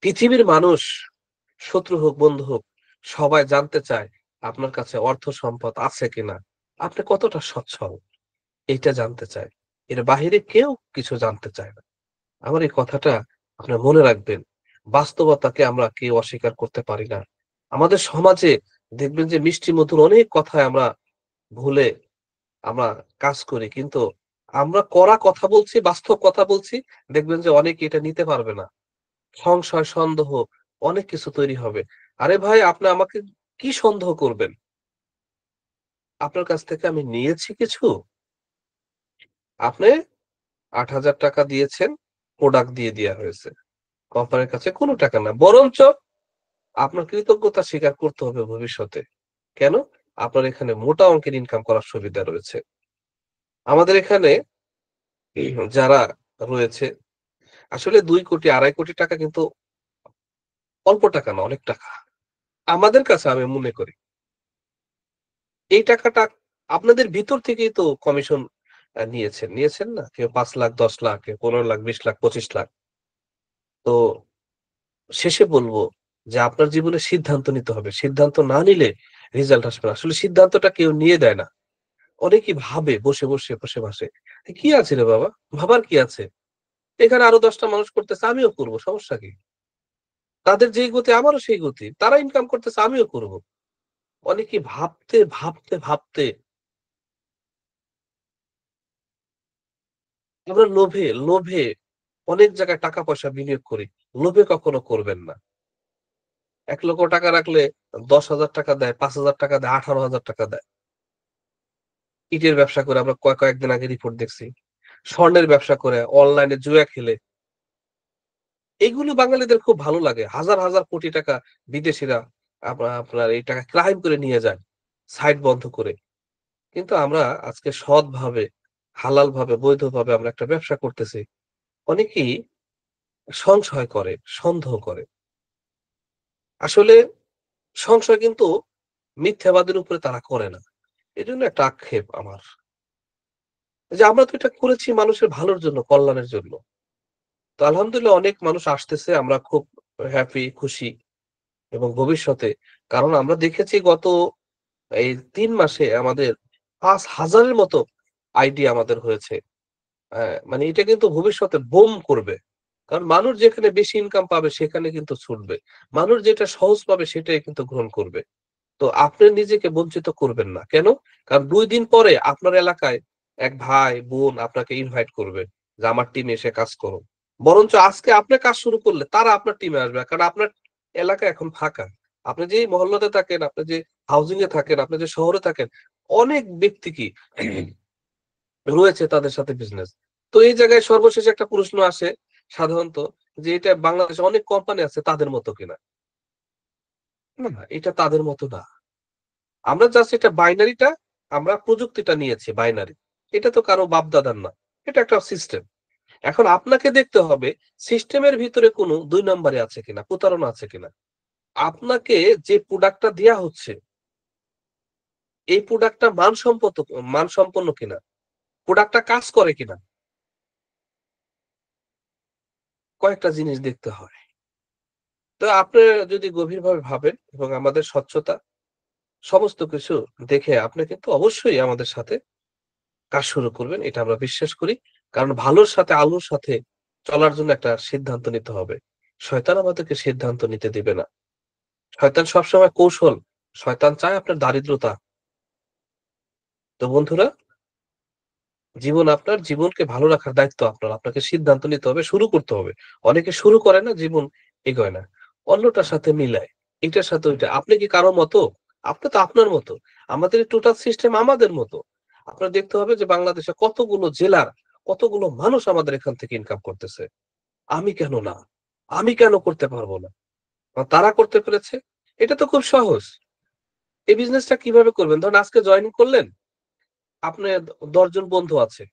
পৃথিবীর মানুষ শত্রু হোক, বন্ধু হোক, সবাই জানতে চায় আপনার কাছে অর্থ সম্পদ আছে কিনা। আপনি কতটা সচ্ছল এইটা জানতে চায়। এর বাহিরে কেউ কিছু জানতে চায় না। আমার এই কথাটা আপনার মনে রাখবেন। বাস্তবতাকে আমরা কেউ অস্বীকার করতে পারি না। আমাদের সমাজে দেখবেন যে মিষ্টি মধুর অনেক কথায় আমরা ভুলে আমরা কাজ করি। কিন্তু আমরা কড়া কথা বলছি, বাস্তব কথা বলছি, দেখবেন যে অনেকে এটা নিতে পারবে না। সংশয়, সন্দেহ অনেক কিছু তৈরি হবে। আরে ভাই আপনি আমাকে কি সন্দেহ করবেন? আপনার কাছ থেকে আমি নিয়েছি কিছু? আপনি ৳৮,০০০ দিয়েছেন, প্রোডাক্ট দিয়ে দেয়া হয়েছে। কোম্পানির কাছে কোনো টাকা না। বরঞ্চ আপনার কৃতজ্ঞতা স্বীকার করতে হবে ভবিষ্যতে। কেন? আপনার এখানে মোটা অঙ্কের ইনকাম করার সুবিধা রয়েছে। আমাদের এখানে যারা রয়েছে আসলে ২ কোটি, ৳২.৫ কোটি কিন্তু অল্প টাকা না, অনেক টাকা। আমাদের কাছে আমি মনে করি এই টাকাটা আপনাদের ভিতর থেকেই তো কমিশন নিয়েছেন। নিয়েছেন না? কেউ ৫,০০,০০০, ১০,০০,০০০, কেউ ১৫,০০,০০০, ২০,০০,০০০, ২৫,০০,০০০। তো শেষে বলব যে আপনার জীবনে সিদ্ধান্ত নিতে হবে। সিদ্ধান্ত না নিলে রেজাল্ট আসবে না। আসলে সিদ্ধান্তটা কেউ নিয়ে দেয় না। অনেকেই ভাবে বসে। কি আছে রে বাবা? ভাবার কি আছে? এখানে আরো ১০ টা মানুষ করতেছে, আমিও করব। সমস্যা কি? তাদের যেই গতি আমারও সেই গতি। তারা ইনকাম করতেছে, আমিও করব। অনেকে ভাবতে আমরা লোভে অনেক জায়গায় টাকা পয়সা বিনিয়োগ করি। লোভে কখনো করবেন না। ৳১,০০,০০০ রাখলে ৳১০,০০০ দেয়, ৳৫,০০০ দেয়, ৳১৮,০০০ দেয়। ইটের ব্যবসা করে আমরা কয়েকদিন আগে রিপোর্ট দেখছি। স্বর্ণের ব্যবসা করে অনলাইনে জুয়া খেলে এগুলো বাঙালিদের খুব ভালো লাগে। হাজার, হাজার কোটি টাকা বিদেশীরা আপনার এই টাকা ক্রাইম করে নিয়ে যায়, সাইট বন্ধ করে। কিন্তু আমরা আজকে সৎভাবে, হালালভাবে, বৈধভাবে আমরা একটা ব্যবসা করতেছি। অনেকেই সংশয় করে, সন্দেহ করে। আসলে সংশয় কিন্তু মিথ্যাবাদীর উপরে তারা করে না। এজন্য একটা আক্ষেপ আমার। যে আমরা তো এটা করেছি মানুষের ভালোর জন্য, কল্যাণের জন্য। তো আলহামদুলিল্লাহ অনেক মানুষ আসতেছে। আমরা খুব হ্যাপি, খুশি এবং ভবিষ্যতে কারণ আমরা দেখেছি গত এই ৩ মাসে আমাদের ৫,০০০ এর মতো আইডি আমাদের হয়েছে। মানে এটা কিন্তু ভবিষ্যতে বুম করবে। কারণ মানুষ যেখানে বেশি ইনকাম পাবে সেখানে কিন্তু ছুটবে। মানুষ যেটা সহজ পাবে সেটাই কিন্তু গ্রহণ করবে। তো আপনি নিজেকে বঞ্চিত করবেন না। কেন? কারণ ২ দিন পরে আপনার এলাকায় এক ভাই, বোন আপনাকে ইনভাইট করবে যে, "আমার টিমে এসে কাজ করো।" বরঞ্চ আজকে আপনি কাজ শুরু করলে তারা আপনার টিমে আসবে। কারণ আপনার এলাকা এখন ফাঁকা। আপনি যে মহল্লাতে থাকেন, আপনি যে হাউজিং এ থাকেন, আপনি যে শহরে থাকেন, অনেক ব্যক্তি কি রয়েছে তাদের সাথে বিজনেস। তো এই জায়গায় সর্বশেষ একটা প্রশ্ন আসে সাধারণত যে, "এটা বাংলাদেশে অনেক কোম্পানি আছে তাদের মতো কিনা?" না, না, এটা তাদের মতো না। আমরা জাস্ট এটা বাইনারিটা আমরা প্রযুক্তিটা নিয়েছি বাইনারি। এটা তো কারো বাপ-দাদার না। এটা একটা সিস্টেম। এখন আপনাকে দেখতে হবে সিস্টেমের ভিতরে কোনো ২ নাম্বারি আছে কিনা, প্রতারণা আছে কিনা। আপনাকে যে প্রোডাক্টটা দেয়া হচ্ছে, এই প্রোডাক্টটা মানসম্পন্ন কিনা, প্রোডাক্টটা কাজ করে কিনা, কয়েকটা জিনিস দেখতে হয়। তো আপনি যদি গভীরভাবে ভাবেন এবং আমাদের স্বচ্ছতা সমস্ত কিছু দেখে আপনি কিন্তু অবশ্যই আমাদের সাথে কাজ শুরু করবেন। এটা আমরা বিশ্বাস করি। কারণ ভালোর সাথে আলোর সাথে চলার জন্য একটা সিদ্ধান্ত নিতে হবে। শয়তান আমাদেরকে সিদ্ধান্ত নিতে দিবে না। শয়তান সবসময় কৌশল। শয়তান চায় আপনার দারিদ্রতা। তো বন্ধুরা, জীবন আপনার, জীবনকে ভালো রাখার দায়িত্ব আপনার। আপনাকে সিদ্ধান্ত নিতে হবে, শুরু করতে হবে। অনেকে শুরু করে না, জীবন এগোয় না। অন্যটার সাথে মিলায়। এটার সাথে ওইটা। আপনি কি কারো মতো? আপনি তো আপনার মতো। আমাদের এই টোটাল সিস্টেম আমাদের মতো। আপনার দেখতে হবে যে বাংলাদেশে কতগুলো জেলার, কতগুলো মানুষ আমাদের এখান থেকে ইনকাম করতেছে। আমি কেন না? আমি কেন করতে পারব না? তারা করতে পেরেছে। এটা তো খুব সহজ। এই বিজনেসটা কিভাবে করবেন? ধরুন আজকে জয়েন করলেন, আপনার ১০ জন বন্ধু আছে।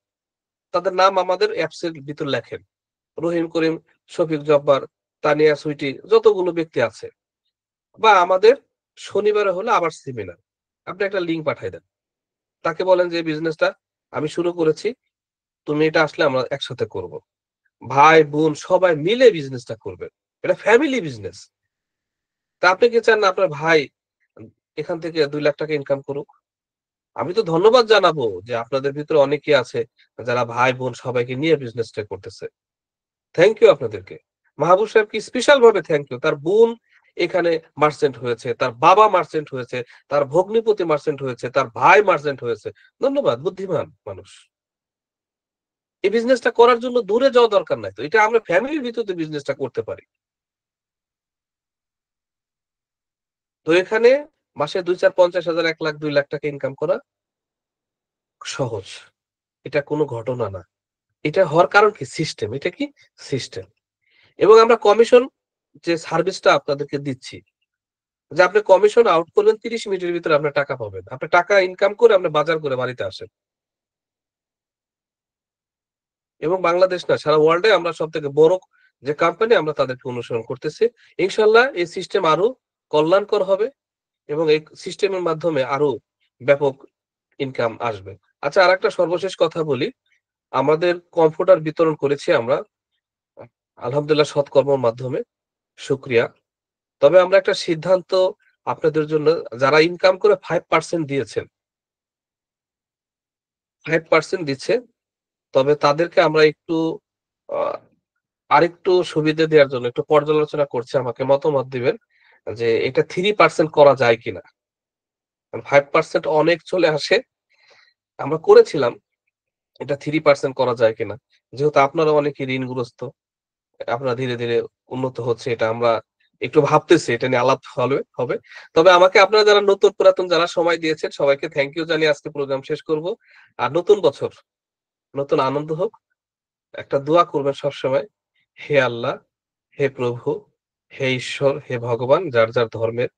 তাদের নাম আমাদের অ্যাপস এর ভিতর লেখেন। রহিম, করিম, শফিক, জব্বার, তানিয়া, সুইটি যতগুলো ব্যক্তি আছে। বা আমাদের শনিবারে হলে আবার সেমিনার। আপনি একটা লিঙ্ক পাঠায় দেন। তাকে বলেন যে, "এই বিজনেসটা আমি শুরু করেছি। তুমি এটা আসলে আমরা একসাথে করব।" ভাই, বোন সবাই মিলে বিজনেসটা করবেন। এটা ফ্যামিলি বিজনেস। তা আপনি কি চান না আপনার ভাই এখান থেকে ৳২,০০,০০০ ইনকাম করুক? আমি তো ধন্যবাদ জানাবো যে আপনাদের ভিতরে অনেকেই আছে যারা ভাই-বোন সবাইকে নিয়ে বিজনেসটা করতেছে। থ্যাংক ইউ আপনাদেরকে। মাহবুব সাহেবকে স্পেশাল ভাবে থ্যাংক ইউ। তার বোন এখানে মার্চেন্ট হয়েছে, তার বাবা মার্চেন্ট হয়েছে, তার ভগ্নিপতি মার্চেন্ট হয়েছে, তার ভাই মার্চেন্ট হয়েছে। ধন্যবাদ, বুদ্ধিমান মানুষ। এই বিজনেসটা করার জন্য দূরে যাওয়া দরকার নাই তো। এটা আমরা ফ্যামিলির ভিতরে বিজনেসটা করতে পারি। তো এখানে মাসে ২, ৪, ৫০,০০০, ১,০০,০০০, ৳২,০০,০০০ ইনকাম করা সহজ। এটা কোন ঘটনা না। এটা হওয়ার কারণ কি? সিস্টেম। এটা কি? সিস্টেম। এবং আমরা কমিশন যে সার্ভিসটা আপনাদেরকে দিচ্ছি, যে আপনি কমিশন আউট করবেন ৩০ মিনিটের ভিতরে আপনার টাকা পাবেন। আপনি টাকা ইনকাম করে আপনি বাজার করে বাড়িতে আসেন। এবং বাংলাদেশ না সারা ওয়ার্লড এ আমরা সবথেকে বড় যে কোম্পানি আমরা তাদেরকে অনুসরণ করতেছি। ইনশাআল্লাহ এই সিস্টেম আরো কল্যাণকর হবে এবং এই সিস্টেমের মাধ্যমে আরো ব্যাপক ইনকাম আসবে। আচ্ছা আরেকটা সর্বশেষ কথা বলি। আমাদের কম্পিউটার বিতরণ করেছি আমরা আলহামদুলিল্লাহ সৎকর্মর মাধ্যমে। শুকরিয়া। তবে আমরা একটা সিদ্ধান্ত আপনাদের জন্য যারা ইনকাম করে 5% দিয়েছেন, 5% দিচ্ছে। তবে তাদেরকে আমরা একটু আ আরেকটু সুবিধা দেওয়ার জন্য একটু পর্যালোচনা করছি। আমাকে মতামত দিবেন যে এটা 3% করা যায় কিনা? কারণ 5% অনেক চলে আসে। আমরা করেছিলাম এটা 3% করা যায় কিনা? যেহেতু আপনারা অনেকেই ঋণগ্রস্ত। আপনারা ধীরে, ধীরে উন্নত হচ্ছে এটা আমরা একটু ভাবতেছি এটা নিয়ে আলাপ হবে। তবে আমাকে আপনারা যারা নতুন পুরাতন যারা সময় দিয়েছেন সবাইকে থ্যাংক ইউ জানিয়ে আজকে প্রোগ্রাম শেষ করব। আর নতুন বছর, নতুন আনন্দ হোক। একটা দোয়া করবেন সবসময়। হে আল্লাহ! হে প্রভু, হে ঈশ্বর, হে ভগবান, যার যার ধর্মের,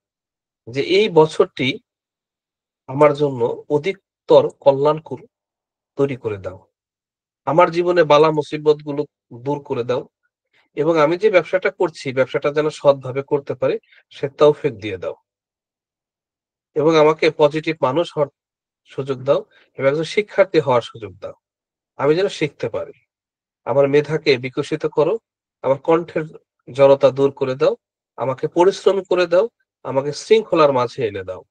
যে এই বছরটি আমার জন্য অধিকতর কল্যাণকর তৈরি করে দাও। আমার জীবনে বালা মুসিবত গুলো দূর করে দাও এবং আমি যে ব্যবসাটা করছি, ব্যবসাটা যেন সৎভাবে করতে পারি, সে তৌফিক দিয়ে দাও এবং আমাকে পজিটিভ মানুষ হওয়ার সুযোগ দাও এবং একজন শিক্ষার্থী হওয়ার সুযোগ দাও। আমি যেন শিখতে পারি। আমার মেধাকে বিকশিত করো, আমার কণ্ঠের জড়তা দূর করে দাও, আমাকে পরিশ্রমী করে দাও, আমাকে শৃঙ্খলার মাঝে এনে দাও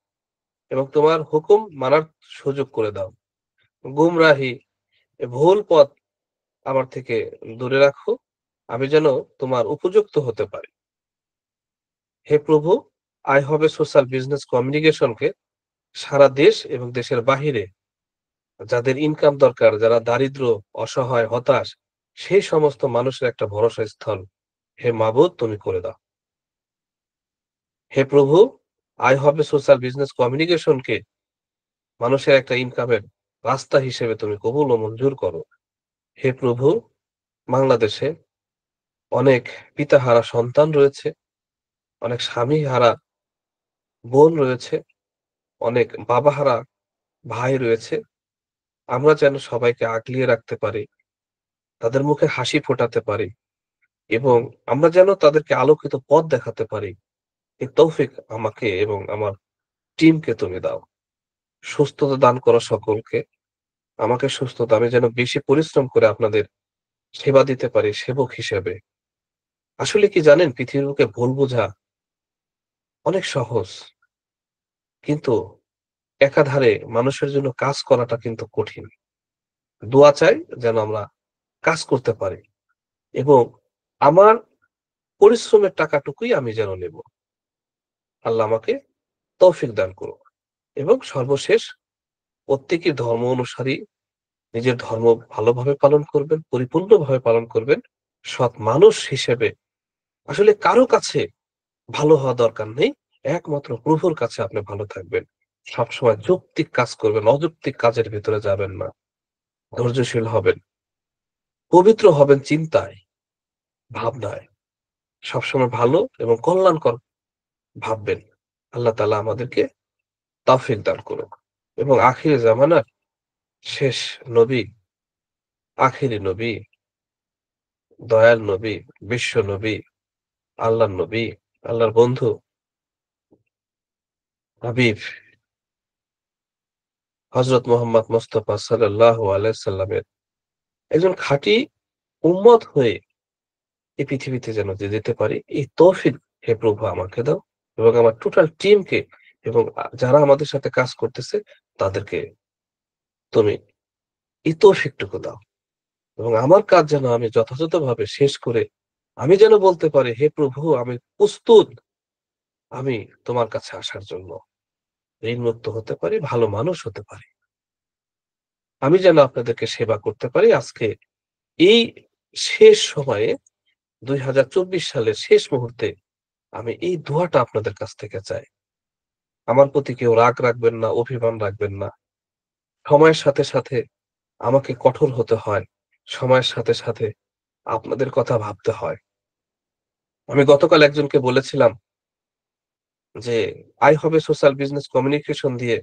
এবং তোমার হুকুম মানার সুযোগ করে দাও। গুমরাহি, ভুল পথ আমার থেকে দূরে রাখো। আমি যেন তোমার উপযুক্ত হতে পারি। হে প্রভু, আই হবে সোশ্যাল বিজনেস কমিউনিকেশনকে সারা দেশ এবং দেশের বাহিরে যাদের ইনকাম দরকার, যারা দারিদ্র, অসহায়, হতাশ, সেই সমস্ত মানুষের একটা ভরসা স্থল হে মাবুদ তুমি করে দাও। হে প্রভু, আই হবে সোশ্যাল বিজনেস কমিউনিকেশনকে মানুষের একটা ইনকামের রাস্তা হিসেবে তুমি কবুল ও মঞ্জুর করো। হে প্রভু, বাংলাদেশে অনেক পিতাহারা সন্তান রয়েছে, অনেক স্বামীহারা বোন রয়েছে, অনেক বাবাহারা ভাই রয়েছে। আমরা যেন সবাইকে আগলিয়ে রাখতে পারি, তাদের মুখে হাসি ফোটাতে পারি এবং আমরা যেন তাদেরকে আলোকিত পথ দেখাতে পারি। এই তৌফিক আমাকে এবং আমার টিমকে তুমি দাও। সুস্থতা দান করো সকলকে। আমাকে সুস্থতা, আমি যেন বেশি পরিশ্রম করে আপনাদের সেবা দিতে পারি সেবক হিসেবে। আসলে কি জানেন, পৃথিবীর বুকে ভুল বোঝা অনেক সহজ। কিন্তু একাধারে মানুষের জন্য কাজ করাটা কিন্তু কঠিন। দোয়া চাই যেন আমরা কাজ করতে পারি এবং আমার পরিশ্রমের টাকাটুকুই আমি যেন নেব। আল্লাহ আমাকে তৌফিক দান করুন এবং সর্বশেষ প্রত্যেকেই ধর্ম অনুসারী নিজের ধর্ম ভালোভাবে পালন করবেন, পরিপূর্ণভাবে পালন করবেন। সৎ মানুষ হিসেবে আসলে কারো কাছে ভালো হওয়া দরকার নেই। একমাত্র প্রভুর কাছে আপনি ভালো থাকবেন। সবসময় যৌক্তিক কাজ করবেন, অযৌক্তিক কাজের ভেতরে যাবেন না। ধৈর্যশীল হবেন, পবিত্র হবেন চিন্তায়, ভাবনায়। সবসময় ভালো এবং কল্যাণকর ভাববেন। আল্লাহ তাআলা আমাদেরকে তৌফিক দান করুক এবং আখিরে জামানার শেষ নবী, আখিরি নবী, দয়াল নবী, বিশ্ব নবী, আল্লাহর নবী, আল্লাহর বন্ধু, হাবিব হযরত মুহাম্মদ মুস্তাফা সাল্লাল্লাহু আলাইহি সাল্লামের একজন খাঁটি উম্মত হয়ে এই পৃথিবীতে যেন যেতে পারি, এই তৌফিক হে প্রভু আমাকে দাও এবং আমার টোটাল টিমকে এবং যারা আমাদের সাথে কাজ করতেছে তাদেরকে তুমি এই তৌফিকটুকু দাও এবং আমার কাজ যেন আমি যথাযথভাবে শেষ করে আমি যেন বলতে পারি, হে প্রভু আমি প্রস্তুত, আমি তোমার কাছে আসার জন্য ঋণমুক্ত হতে পারি, ভালো মানুষ হতে পারি। আমি যেন আপনাদেরকে সেবা করতে পারি আজকে এই শেষ সময়ে ২০২৪ সালের শেষ মুহূর্তে আমি এই দোয়াটা আপনাদের কাছ থেকে চাই। আমার প্রতি কেউ রাগ রাখবেন না, অভিমান রাখবেন না। সময়ের সাথে, সাথে আমাকে কঠোর হতে হয়। সময়ের সাথে, সাথে আপনাদের কথা ভাবতে হয়। আমি গতকাল একজনকে বলেছিলাম যে, আয় হবে সোশ্যাল বিজনেস কমিউনিকেশন দিয়ে,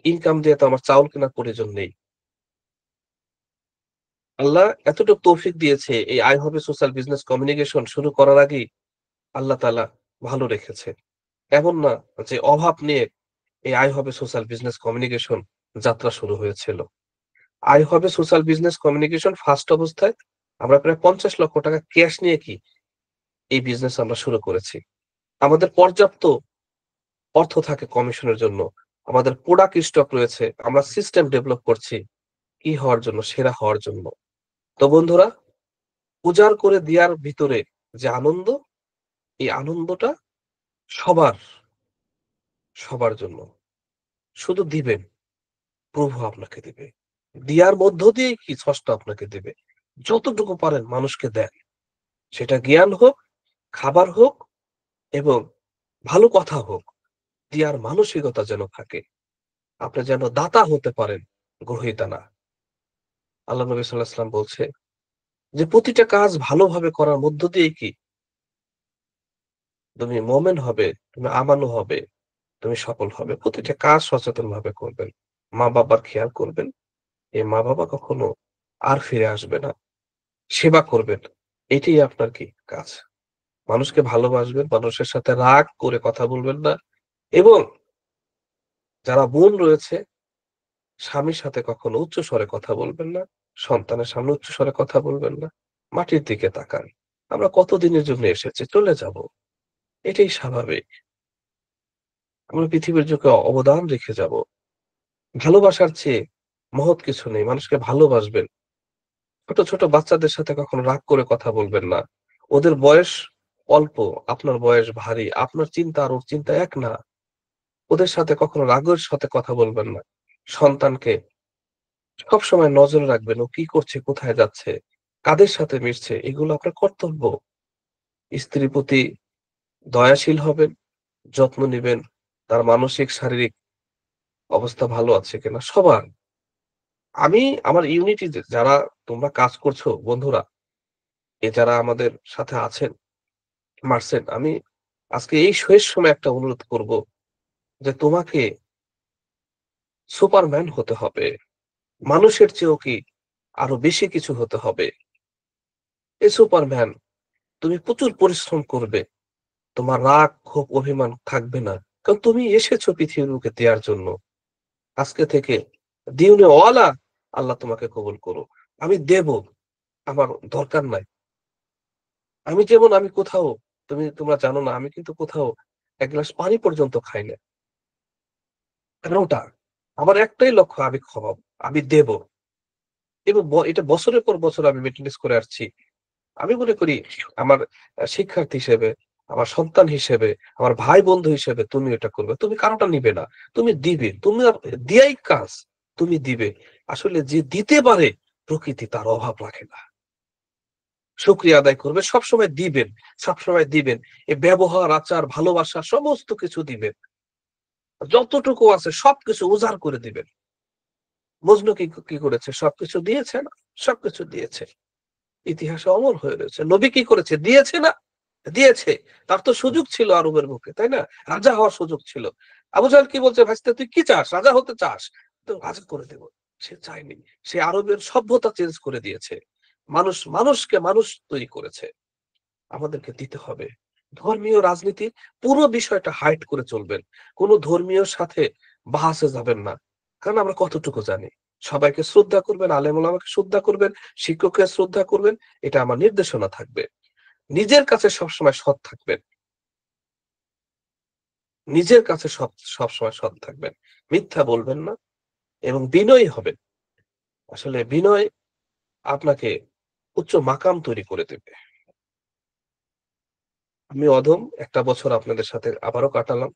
ইনকাম দিয়ে তো আমার চাউল কেনার প্রয়োজন নেই। আল্লাহ এতটুকু তৌফিক দিয়েছে এই আয় হবে সোশ্যাল বিজনেস কমিউনিকেশন শুরু করার আগেই আল্লাহ তাআলা ভালো রেখেছে। এমন না যে অভাব নিয়ে এই আয় হবে সোশ্যাল বিজনেস কমিউনিকেশন যাত্রা শুরু হয়েছিল। আয় হবে সোশ্যাল বিজনেস কমিউনিকেশন ফার্স্ট অবস্থায় আমরা প্রায় ৫০ লক্ষ টাকা ক্যাশ নিয়ে এই বিজনেস আমরা শুরু করেছি। আমাদের পর্যাপ্ত অর্থ থাকে কমিশনের জন্য। আমাদের প্রোডাক্ট স্টক রয়েছে। আমরা সিস্টেম ডেভেলপ করছি কি হওয়ার জন্য? সেরা হওয়ার জন্য। তো বন্ধুরা, উজাড় করে দেয়ার ভিতরে যে আনন্দ, এই আনন্দটা সবার, সবার জন্য। শুধু দিবেন, প্রভু আপনাকে দিবে। দিয়ার মধ্য দিয়েই কি স্রষ্টা আপনাকে দিবে। যতটুকু পারেন মানুষকে দেন। সেটা জ্ঞান হোক, খাবার হোক এবং ভালো কথা হোক। দেয়ার মানসিকতা যেন থাকে। আপনি যেন দাতা হতে পারেন, গ্রহীতা না। আল্লাহ নবী সাল্লাল্লাহু আলাইহি ওয়াসাল্লাম বলছে যে প্রতিটা কাজ ভালোভাবে করার মধ্য দিয়ে কি তুমি মোমেন হবে, তুমি আমানু হবে, তুমি সফল হবে। প্রতিটা কাজ সচেতনভাবে করবেন। মা-বাবার খেয়াল করবেন। এই মা-বাবা কখনো আর ফিরে আসবে না। সেবা করবেন। এটাই আপনার কি কাজ। মানুষকে ভালোবাসবেন, মানুষের সাথে রাগ করে কথা বলবেন না এবং যারা বোন রয়েছে স্বামীর সাথে কখনো উচ্চস্বরে কথা বলবেন না। সন্তানের সামনে উচ্চস্বরে কথা বলবেন না। মাটির দিকে তাকান। আমরা কতদিনের জন্য এসেছি, চলে যাব। এটাই স্বাভাবিক। আমরা পৃথিবীর বুকে অবদান রেখে যাব। ভালোবাসার চেয়ে মহৎ কিছু নেই। মানুষকে ভালোবাসবেন। ছোট, ছোট বাচ্চাদের সাথে কখনো রাগ করে কথা বলবেন না। ওদের বয়স অল্প, আপনার বয়স ভারী। আপনার চিন্তা আর ওর চিন্তা এক না। ওদের সাথে কখনো রাগের সাথে কথা বলবেন না। সন্তানকে সবসময় নজরে রাখবেন। ও কি করছে, কোথায় যাচ্ছে, কাদের সাথে মিশছে এগুলো আপনার কর্তব্য। স্ত্রীর প্রতি দয়াশীল হবেন, যত্ন নিবেন। তার মানসিক, শারীরিক অবস্থা ভালো আছে কিনা সবার। আমি আমার ইউনিটিতে যারা তোমরা কাজ করছো বন্ধুরা, যারা আমাদের সাথে আছেন, মারছেন, আমি আজকে এই শেষ সময় একটা অনুরোধ করব যে তোমাকে সুপারম্যান হতে হবে। মানুষের চেয়েও কি আরো বেশি কিছু হতে হবে। এই সুপারম্যান তুমি প্রচুর পরিশ্রম করবে। তোমার রাগ, ক্ষোভ, অভিমান থাকবে না। কারণ তুমি এসেছো পৃথিবীর বুকে দেয়ার জন্য। আজকে থেকে দিওনে ওয়ালা আল্লাহ তোমাকে কবুল করুক। আমি দেব, আমার দরকার নাই। আমি যেমন আমি কোথাও তোমরা জানো না আমি কিন্তু কোথাও ১ গ্লাস পানি পর্যন্ত খাই না। কারণটা আমার একটাই লক্ষ্য আমি খাওয়াবো, আমি দেব। এবং এটা বছরের পর বছর আমি মেইনটেন্যান্স করে আসছি। আমি মনে করি আমার শিক্ষার্থী হিসেবে, আমার সন্তান হিসেবে, আমার ভাই-বন্ধু হিসেবে তুমি এটা করবে। তুমি কারোটা নিবে না। তুমি দিবে। তুমি দিয়াই কাজ। তুমি দিবে। আসলে যে দিতে পারে প্রকৃতি তার অভাব রাখে না। শুকরিয়া আদায় করবে। সবসময় দিবেন, সবসময় দিবেন। ব্যবহার, আচার, ভালোবাসা সমস্ত কিছু দিবেন। যতটুকু আছে সবকিছু উজাড় করে দিবেন। মজনু কি করেছে? সবকিছু দিয়েছে না? সবকিছু দিয়েছে। ইতিহাসে অমর হয়ে রয়েছে। নবী কি করেছে? দিয়েছে না? দিয়েছে। তার তো সুযোগ ছিল আরবের বুকে, তাই না? রাজা হওয়ার সুযোগ ছিল। আবু জাহেল কি বলছে? ভাইস্তে তুই কি চাস? রাজা হতে চাস? তো রাজা করে দেব। সে চায়নি। সে আরবের সভ্যতা চেঞ্জ করে দিয়েছে। মানুষকে মানুষ তৈরি করেছে। আমাদেরকে দিতে হবে। ধর্মীয় রাজনীতি পুরো বিষয়টা হাইড করে চলবেন। কোন ধর্মীয় সাথে বাহাসে যাবেন না। কারণ আমরা কতটুকু জানি। সবাইকে শ্রদ্ধা করবেন, আলেম ওলামাকে শ্রদ্ধা করবেন, শিক্ষককে শ্রদ্ধা করবেন। এটা আমার নির্দেশনা থাকবে। নিজের কাছে সবসময় সৎ থাকবেন। নিজের কাছে সবসময় সৎ থাকবেন। মিথ্যা বলবেন না এবং বিনয়ী হবেন। আসলে বিনয় আপনাকে উচ্চ মাকাম তৈরি করে দেবে। আমি অধম একটা বছর আপনাদের সাথে আবারও কাটালাম।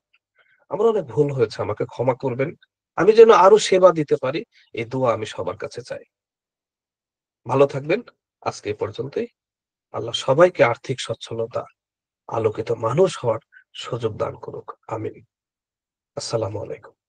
আমার অনেক ভুল হয়েছে। আমাকে ক্ষমা করবেন। আমি যেন আরো সেবা দিতে পারি, এই দোয়া আমি সবার কাছে চাই। ভালো থাকবেন। আজকে এ পর্যন্তই। আল্লাহ সবাইকে আর্থিক সচ্ছলতা, আলোকিত মানুষ হওয়ার সুযোগ দান করুক। আমিন। আসসালামু আলাইকুম।